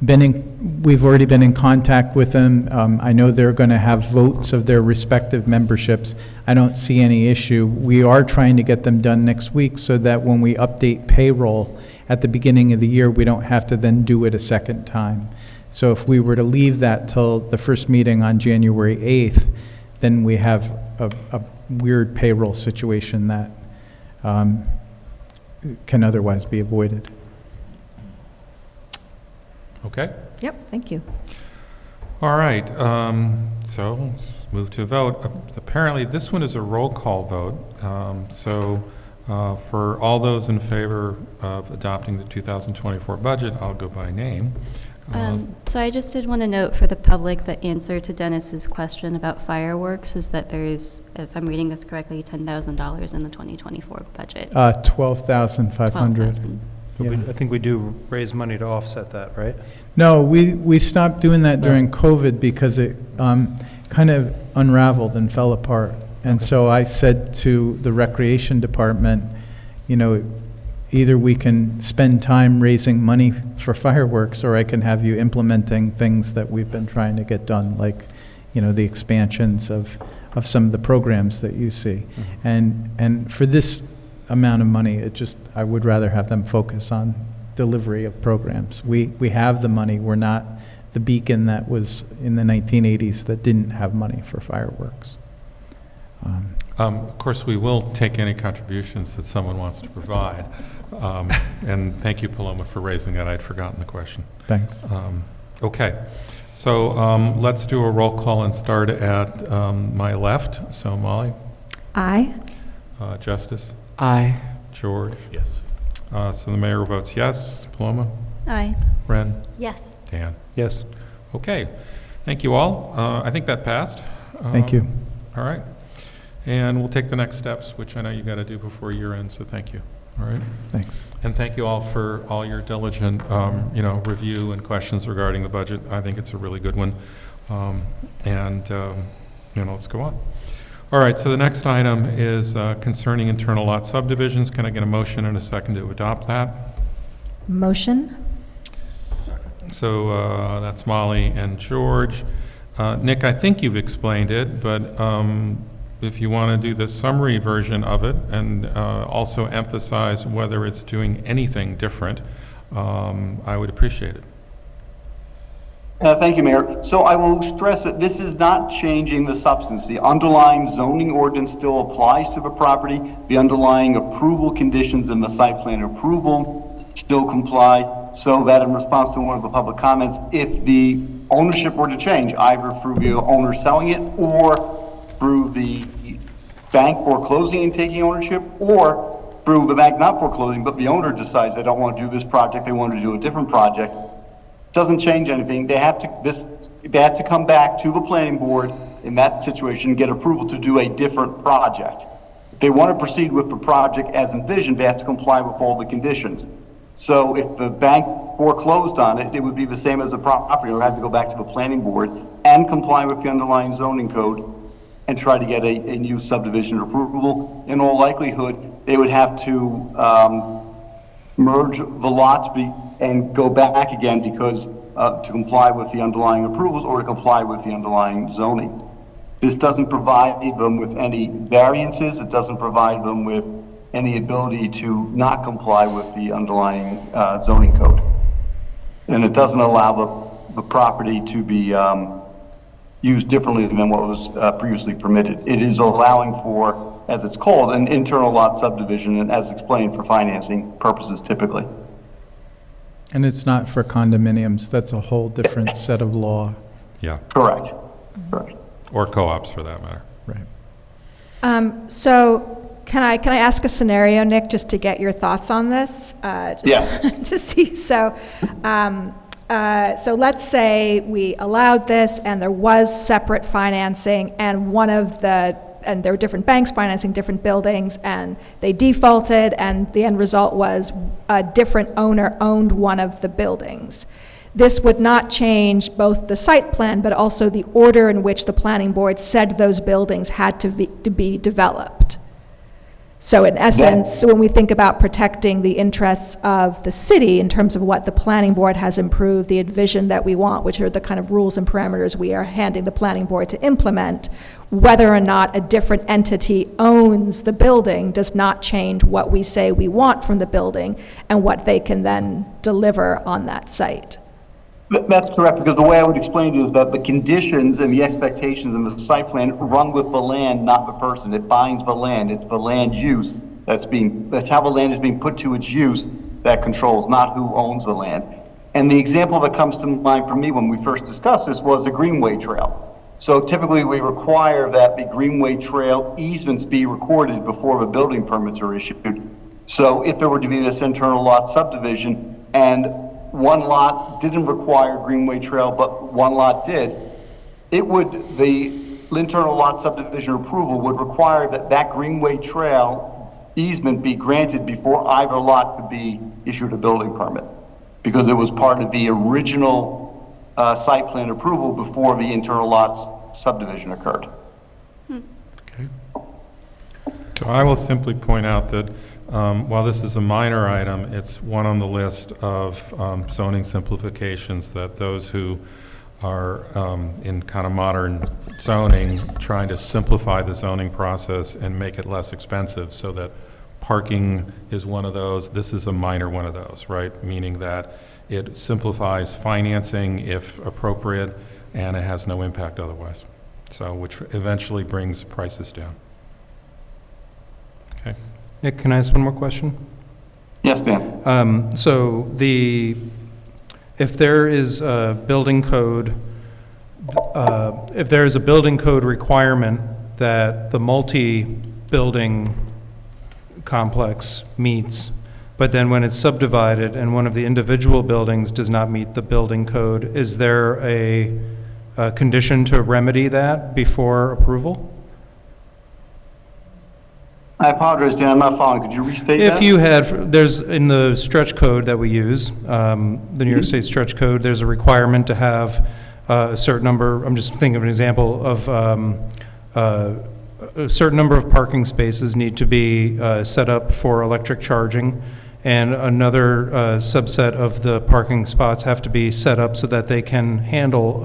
been in contact with them. I know they're going to have votes of their respective memberships. I don't see any issue. We are trying to get them done next week so that when we update payroll at the beginning of the year, we don't have to then do it a second time. So if we were to leave that till the first meeting on January 8th, then we have a weird payroll situation that can otherwise be avoided. Okay. Yep, thank you. All right, so let's move to a vote. Apparently, this one is a roll call vote. For all those in favor of adopting the 2024 budget, I'll go by name. So I just did want to note for the public the answer to Dennis's question about fireworks is that there is, if I'm reading this correctly, $10,000 in the 2024 budget. 12,500. Yeah. I think we do raise money to offset that, right? No, we stopped doing that during COVID because it kind of unraveled and fell apart. And so I said to the recreation department, you know, either we can spend time raising money for fireworks, or I can have you implementing things that we've been trying to get done, like, you know, the expansions of some of the programs that you see. Mm-hmm. And for this amount of money, I would rather have them focus on delivery of programs. We have the money. We're not the Beacon that was in the 1980s that didn't have money for fireworks. Of course, we will take any contributions that someone wants to provide. And thank you, Paloma, for raising that. I'd forgotten the question. Thanks. Okay. So let's do a roll call and start at my left. So Molly? Aye. Justice? Aye. George? Yes. So the mayor votes yes. Paloma? Aye. Ren? Yes. Dan? Yes. Okay. Thank you all. I think that passed. Thank you. All right. And we'll take the next steps, which I know you got to do before year end, so thank you. All right. Thanks. And thank you all for all your diligent, review and questions regarding the budget. I think it's a really good one. Let's go on. All right, so the next item is concerning internal lot subdivisions. Can I get a motion and a second to adopt that? Motion. So that's Molly and George. Nick, I think you've explained it, but if you want to do the summary version of it and also emphasize whether it's doing anything different, I would appreciate it. Thank you, Mayor. So I will stress that this is not changing the substance. The underlying zoning ordinance still applies to the property. The underlying approval conditions in the site plan approval still comply, so that in response to one of the public comments, if the ownership were to change, either through the owner selling it or through the bank foreclosing and taking ownership, or through the bank not foreclosing, but the owner decides they don't want to do this project, they want to do a different project, doesn't change anything. They have to come back to the planning board in that situation and get approval to do a different project. If they want to proceed with the project as envisioned, they have to comply with all the conditions. So if the bank foreclosed on it, it would be the same as the property owner had to go back to the planning board and comply with the underlying zoning code and try to get a new subdivision approval. In all likelihood, they would have to merge the lots and go back again because to comply with the underlying approvals or to comply with the underlying zoning. This doesn't provide them with any variances. It doesn't provide them with any ability to not comply with the underlying zoning code. And it doesn't allow the property to be used differently than what was previously permitted. It is allowing for, as it's called, an internal lot subdivision, and as explained, for financing purposes typically. And it's not for condominiums. That's a whole different set of law. Yeah. Correct. Correct. Or co-ops for that matter. Right. So can I ask a scenario, Nick, just to get your thoughts on this? Yes. To see. So let's say we allowed this and there was separate financing and there were different banks financing different buildings and they defaulted and the end result was a different owner owned one of the buildings. This would not change both the site plan but also the order in which the planning board said those buildings had to be developed. So in essence, when we think about protecting the interests of the city in terms of what the planning board has improved, the vision that we want, which are the kind of rules and parameters we are handing the planning board to implement, whether or not a different entity owns the building does not change what we say we want from the building and what they can then deliver on that site. That's correct, because the way I would explain it is that the conditions and the expectations in the site plan run with the land, not the person. It binds the land. It's the land use that's how the land is being put to its use that controls, not who owns the land. And the example that comes to mind for me when we first discussed this was the Greenway Trail. So typically we require that the Greenway Trail easements be recorded before the building permits are issued. So if there were to be this internal lot subdivision and one lot didn't require Greenway Trail, but one lot did, the internal lot subdivision approval would require that Greenway Trail easement be granted before either lot could be issued a building permit, because it was part of the original site plan approval before the internal lot subdivision occurred. Okay. So I will simply point out that while this is a minor item, it's one on the list of zoning simplifications that those who are in kind of modern zoning trying to simplify the zoning process and make it less expensive, so that parking is one of those. This is a minor one of those, right? Meaning that it simplifies financing if appropriate and it has no impact otherwise. So which eventually brings prices down. Okay. Nick, can I ask one more question? Yes, Dan. If there is a building code, if there is a building code requirement that the multi-building complex meets, but then when it's subdivided and one of the individual buildings does not meet the building code, is there a condition to remedy that before approval? I apologize, Dan, I'm not following. Could you restate that? If you had, there's in the stretch code that we use, the New York State stretch code, there's a requirement to have a certain number, I'm just thinking of an example of a certain number of parking spaces need to be set up for electric charging, and another subset of the parking spots have to be set up so that they can handle,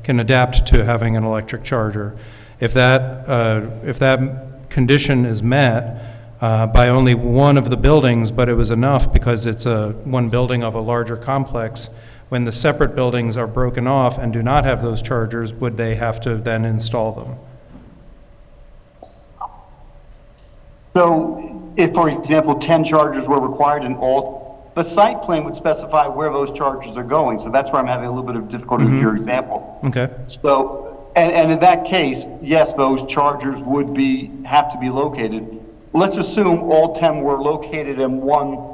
can adapt to having an electric charger. If that condition is met by only one of the buildings, but it was enough because it's one building of a larger complex, When the separate buildings are broken off and do not have those chargers, would they have to then install them? So if, for example, 10 chargers were required in all, the site plan would specify where those chargers are going. So that's where I'm having a little bit of difficulty with your example. Okay. So, and in that case, yes, those chargers would have to be located. Let's assume all 10 were located in one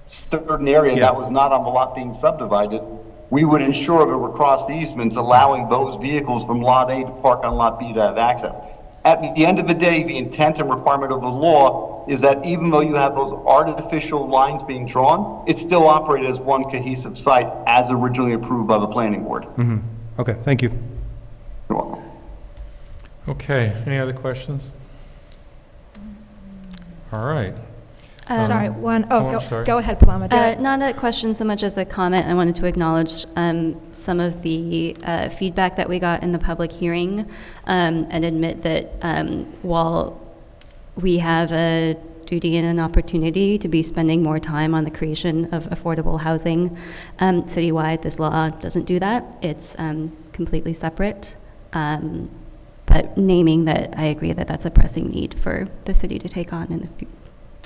certain area that was not on the lot being subdivided. We would ensure that we're cross easements allowing those vehicles from lot A to park on lot B to have access. At the end of the day, the intent and requirement of the law is that even though you have those artificial lines being drawn, it's still operated as one cohesive site as originally approved by the planning board. Mm-hmm. Okay, thank you. You're welcome. Okay, any other questions? All right. Sorry, I'm sorry. Go ahead, Paloma. Do it. Not a question so much as a comment. I wanted to acknowledge some of the feedback that we got in the public hearing and admit that while we have a duty and an opportunity to be spending more time on the creation of affordable housing citywide, this law doesn't do that. It's completely separate. But naming that, I agree that that's a pressing need for the city to take on in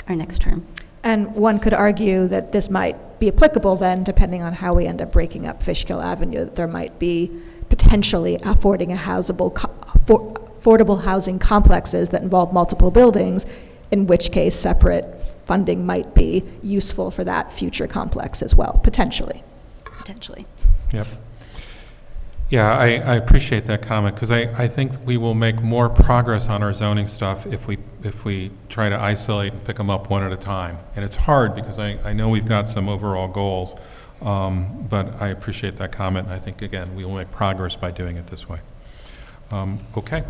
our next term. And one could argue that this might be applicable then, depending on how we end up breaking up Fishkill Avenue, that there might be potentially affordable housing complexes that involve multiple buildings, in which case separate funding might be useful for that future complex as well, potentially. Potentially. Yep. Yeah, I appreciate that comment, because I think we will make more progress on our zoning stuff if we try to isolate and pick them up one at a time. And it's hard, because I know we've got some overall goals, but I appreciate that comment. I think, again, we will make progress by doing it this way. Okay.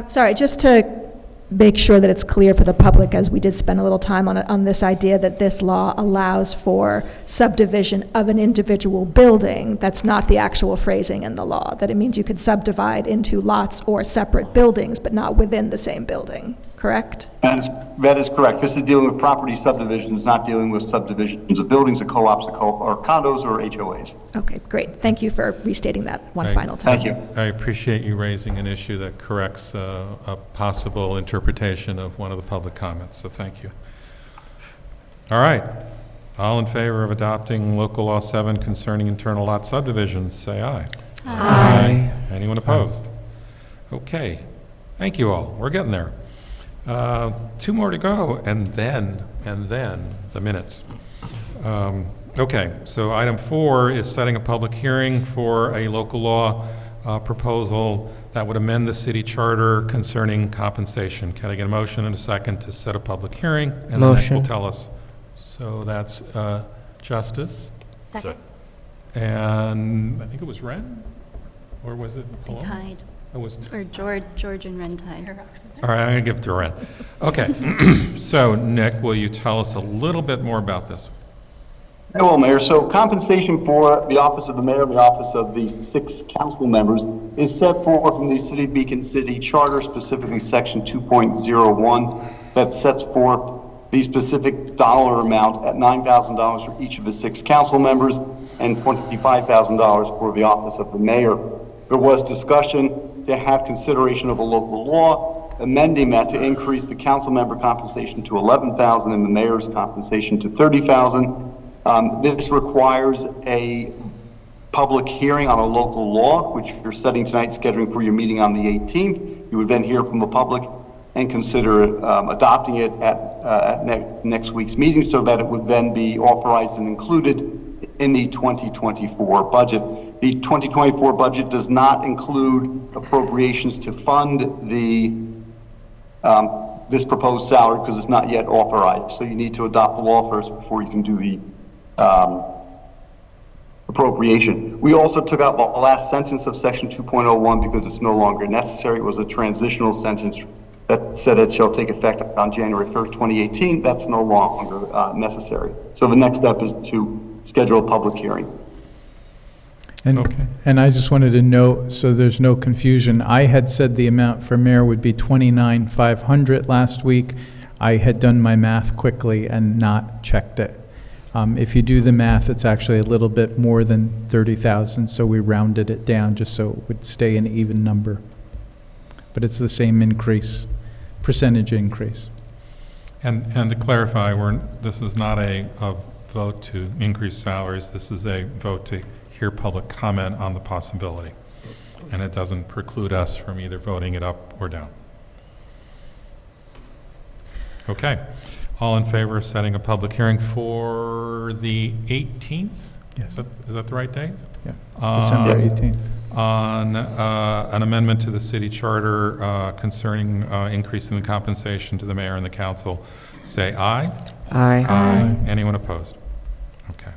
Sorry, just to make sure that it's clear for the public, as we did spend a little time on this idea that this law allows for subdivision of an individual building. That's not the actual phrasing in the law, that it means you could subdivide into lots or separate buildings, but not within the same building, correct? That is correct. This is dealing with property subdivisions, not dealing with subdivisions of buildings, or co-ops, or condos, or HOAs. Okay, great. Thank you for restating that one final time. Thank you. I appreciate you raising an issue that corrects a possible interpretation of one of the public comments, so thank you. All right. All in favor of adopting Local Law 7 concerning internal lot subdivisions, say aye. Aye. Anyone opposed? Okay. Thank you all. We're getting there. 2 more to go, and then the minutes. Okay, so item 4 is setting a public hearing for a local law proposal that would amend the city charter concerning compensation. Can I get a motion and a second to set a public hearing? And Motion. Nick will tell us. So that's Justice. Second. And I think it was Ren? Or was it Paloma? Tied. It was Or George and Ren tied. All right, I'm going to give Durand. Okay, so Nick, will you tell us a little bit more about this? Hey, well, Mayor, so compensation for the office of the mayor and the office of the 6 council members is set forth in the City of Beacon City Charter, specifically Section 2.01, that sets forth the specific dollar amount at $9,000 for each of the 6 council members and $25,000 for the office of the mayor. There was discussion to have consideration of a local law, amending that to increase the council member compensation to $11,000 and the mayor's compensation to $30,000. This requires a public hearing on a local law, which you're setting tonight, scheduling for your meeting on the 18th. You would then hear from the public and consider adopting it at next week's meeting, so that it would then be authorized and included in the 2024 budget. The 2024 budget does not include appropriations to fund the this proposed salary, because it's not yet authorized. So you need to adopt the law first before you can do the appropriation. We also took out the last sentence of Section 2.01 because it's no longer necessary. It was a transitional sentence that said it shall take effect on January 1st, 2018. That's no longer necessary. So the next step is to schedule a public hearing. And I just wanted to note, so there's no confusion, I had said the amount for mayor would be $29,500 last week. I had done my math quickly and not checked it. If you do the math, it's actually a little bit more than 30,000, so we rounded it down just so it would stay an even number. But it's the same increase, percentage increase. And to clarify, this is not a vote to increase salaries. This is a vote to hear public comment on the possibility. And it doesn't preclude us from either voting it up or down. Okay. All in favor of setting a public hearing for the 18th? Yes. Is that the right date? Yeah, December 18th. On an amendment to the city charter concerning increasing the compensation to the mayor and the council, say aye. Aye. Aye. Anyone opposed? Okay.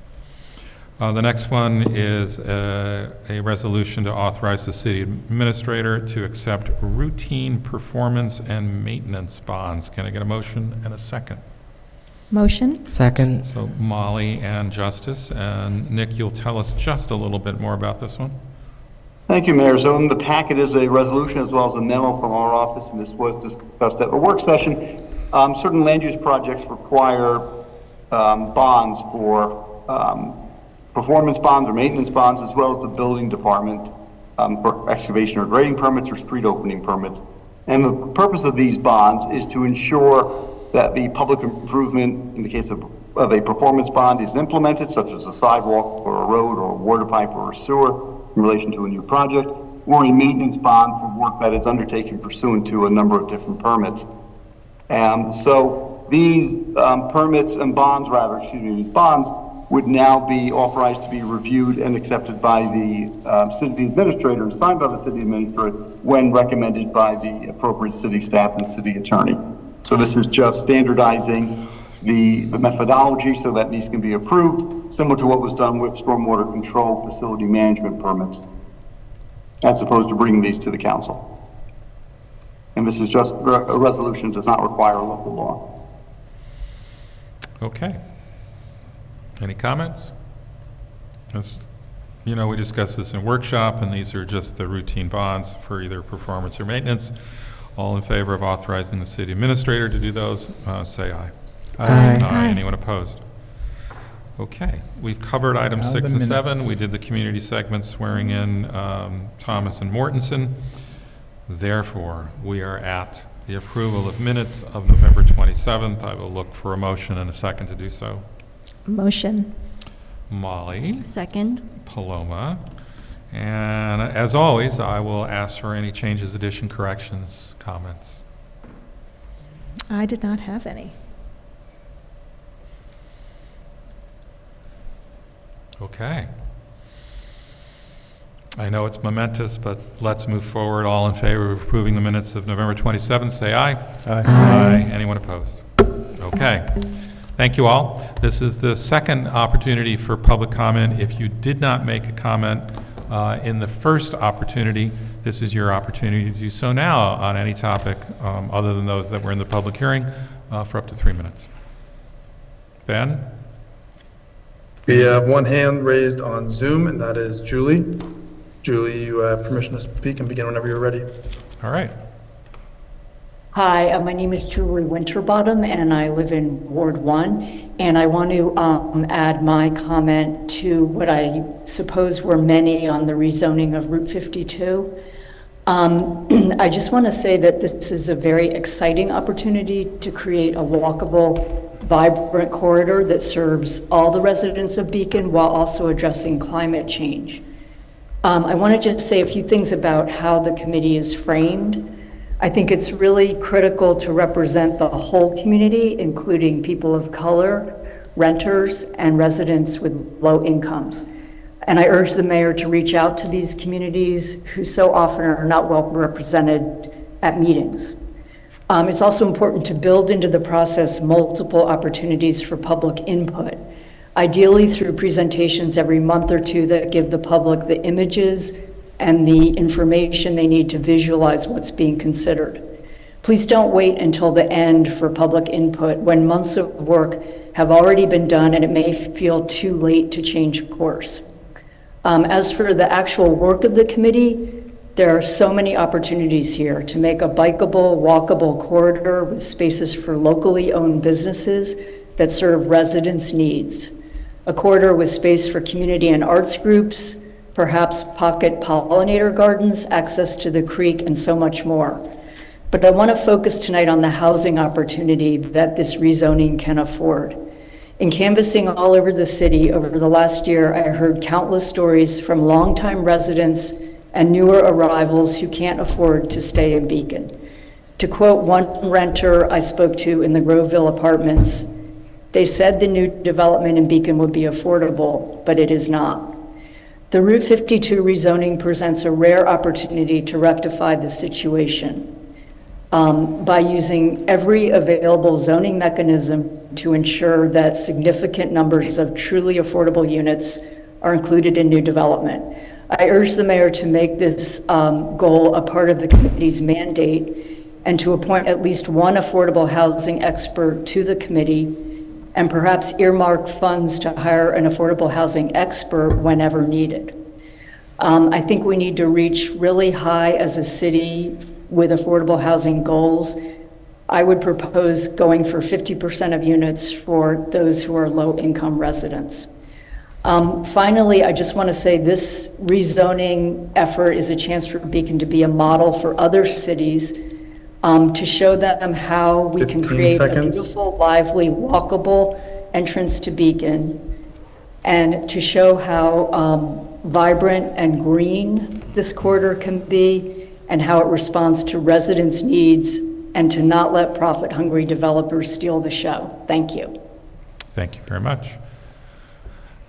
The next one is a resolution to authorize the city administrator to accept routine performance and maintenance bonds. Can I get a motion and a second? Motion? Second. So Molly and Justice. And Nick, you'll tell us just a little bit more about this one. Thank you, Mayor. So in the packet is a resolution as well as a memo from our office, and this was discussed at a work session. Certain land use projects require bonds for performance bonds or maintenance bonds, as well as the building department for excavation or grading permits or street opening permits. And the purpose of these bonds is to ensure that the public improvement, in the case of a performance bond, is implemented, such as a sidewalk or a road or a water pipe or a sewer in relation to a new project, or a maintenance bond for work that is undertaken pursuant to a number of different permits. So these permits and bonds, these bonds would now be authorized to be reviewed and accepted by the city administrator and signed by the city administrator when recommended by the appropriate city staff and city attorney. So this is just standardizing the methodology so that these can be approved, similar to what was done with stormwater control facility management permits, as opposed to bringing these to the council. And this is just a resolution, does not require a local law. Okay. Any comments? As you know, we discussed this in workshop, and these are just the routine bonds for either performance or maintenance. All in favor of authorizing the city administrator to do those, say aye. Aye. Aye. Anyone opposed? Okay. We've covered items Now 6 the and 7. minutes. We did the community segment swearing in Thomas and Mortensen. Therefore, we are at the approval of minutes of November 27th. I will look for a motion and a second to do so. Motion. Molly. Second. Paloma. And as always, I will ask for any changes, addition, corrections, comments. I did not have any. Okay. I know it's momentous, but let's move forward. All in favor of approving the minutes of November 27th, say aye. Aye. Aye. Anyone opposed? Okay. Thank you all. This is the second opportunity for public comment. If you did not make a comment in the first opportunity, this is your opportunity to do so now on any topic other than those that were in the public hearing for up to 3 minutes. Ben? We have one hand raised on Zoom, and that is Julie. Julie, you have permission to speak and begin whenever you're ready. All right. Hi, my name is Julie Winterbottom, and I live in Ward 1, and I want to add my comment to what I suppose were many on the rezoning of Route 52. I just want to say that this is a very exciting opportunity to create a walkable, vibrant corridor that serves all the residents of Beacon while also addressing climate change. I want to just say a few things about how the committee is framed. I think it's really critical to represent the whole community, including people of color, renters, and residents with low incomes. And I urge the mayor to reach out to these communities who so often are not well represented at meetings. It's also important to build into the process multiple opportunities for public input, ideally through presentations every month or two that give the public the images and the information they need to visualize what's being considered. Please don't wait until the end for public input when months of work have already been done and it may feel too late to change course. As for the actual work of the committee, there are so many opportunities here to make a bikeable, walkable corridor with spaces for locally owned businesses that serve residents' needs. a corridor with space for community and arts groups, perhaps pocket pollinator gardens, access to the creek, and so much more. But I want to focus tonight on the housing opportunity that this rezoning can afford. In canvassing all over the city over the last year, I heard countless stories from longtime residents and newer arrivals who can't afford to stay in Beacon. To quote one renter I spoke to in the Groveville apartments, they said the new development in Beacon would be affordable, but it is not. The Route 52 rezoning presents a rare opportunity to rectify the situation by using every available zoning mechanism to ensure that significant numbers of truly affordable units are included in new development. I urge the mayor to make this goal a part of the committee's mandate and to appoint at least one affordable housing expert to the committee, and perhaps earmark funds to hire an affordable housing expert whenever needed. I think we need to reach really high as a city with affordable housing goals. I would propose going for 50% of units for those who are low-income residents. Finally, I just want to say this rezoning effort is a chance for Beacon to be a model for other cities, to show them how we can create a beautiful, lively, walkable entrance to Beacon, and to show how vibrant and green this corridor can be, and how it responds to residents' needs, and to not let profit-hungry developers steal the show. Thank you. Thank you very much.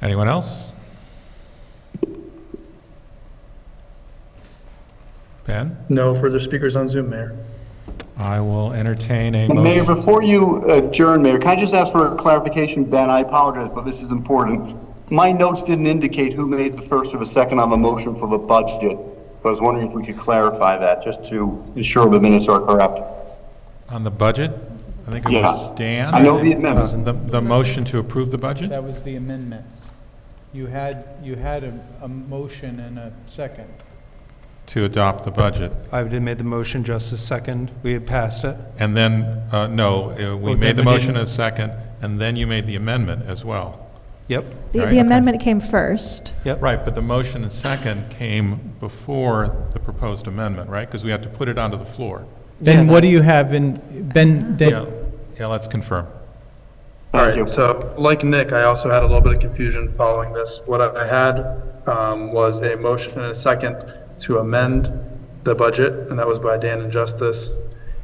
Anyone else? Ben? No further speakers on Zoom, Mayor. I will entertain a And motion. Mayor, before you adjourn, Mayor, can I just ask for a clarification? Ben, I apologize, but this is important. My notes didn't indicate who made the first or the second on the motion for the budget. So I was wondering if we could clarify that, just to ensure the minutes are correct. On the budget? I think it was Dan. I know the amendment. The motion to approve the budget? That was the amendment. You had a motion and a second. To adopt the budget. I did made the motion, Justice, second. We had passed it. And then, we made the motion as second, and then you made the amendment as well. Yep. The amendment came first. Yep. Right, but the motion and second came before the proposed amendment, right? Because we have to put it onto the floor. Then what do you have in, Ben? Yeah, let's confirm. All right, so like Nick, I also had a little bit of confusion following this. What I had was a motion and a second to amend the budget, and that was by Dan and Justice.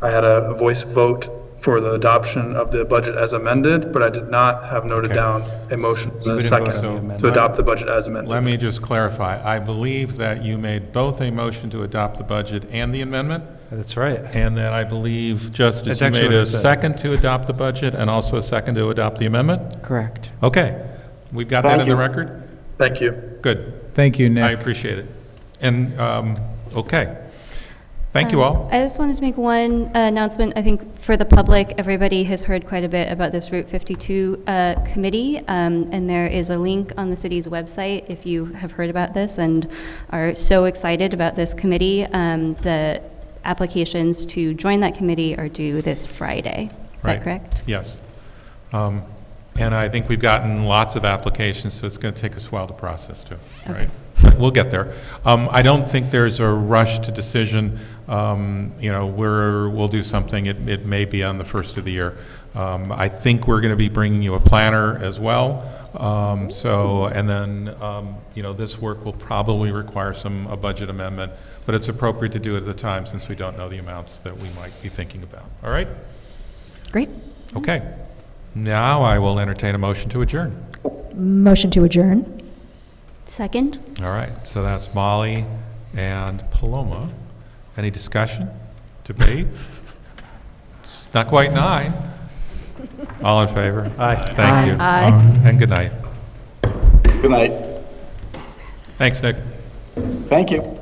I had a voice vote for the adoption of the budget as amended, but I did not have noted down a motion and a second to adopt the budget as amended. Let me just clarify. I believe that you made both a motion to adopt the budget and the amendment. That's right. And then I believe, Justice, you made a second to adopt the budget and also a second to adopt the amendment? Correct. Okay. We've got that in the record? Thank you. Good. Thank you, Nick. I appreciate it. And, okay. Thank you all. I just wanted to make one announcement. I think for the public, everybody has heard quite a bit about this Route 52 committee, and there is a link on the city's website if you have heard about this and are so excited about this committee. The applications to join that committee are due this Friday. Is that correct? Yes. And I think we've gotten lots of applications, so it's going to take us a while to process too, right? But we'll get there. I don't think there's a rush to decision. We'll do something. It may be on the first of the year. I think we're going to be bringing you a planner as well. This work will probably require a budget amendment, but it's appropriate to do it at the time since we don't know the amounts that we might be thinking about. All right? Great. Okay. Now I will entertain a motion to adjourn. Motion to adjourn. Second. All right. So that's Molly and Paloma. Any discussion? Debate? It's not quite 9. All in favor? Aye. Thank you. Aye. And good night. Good night. Thanks, Nick. Thank you.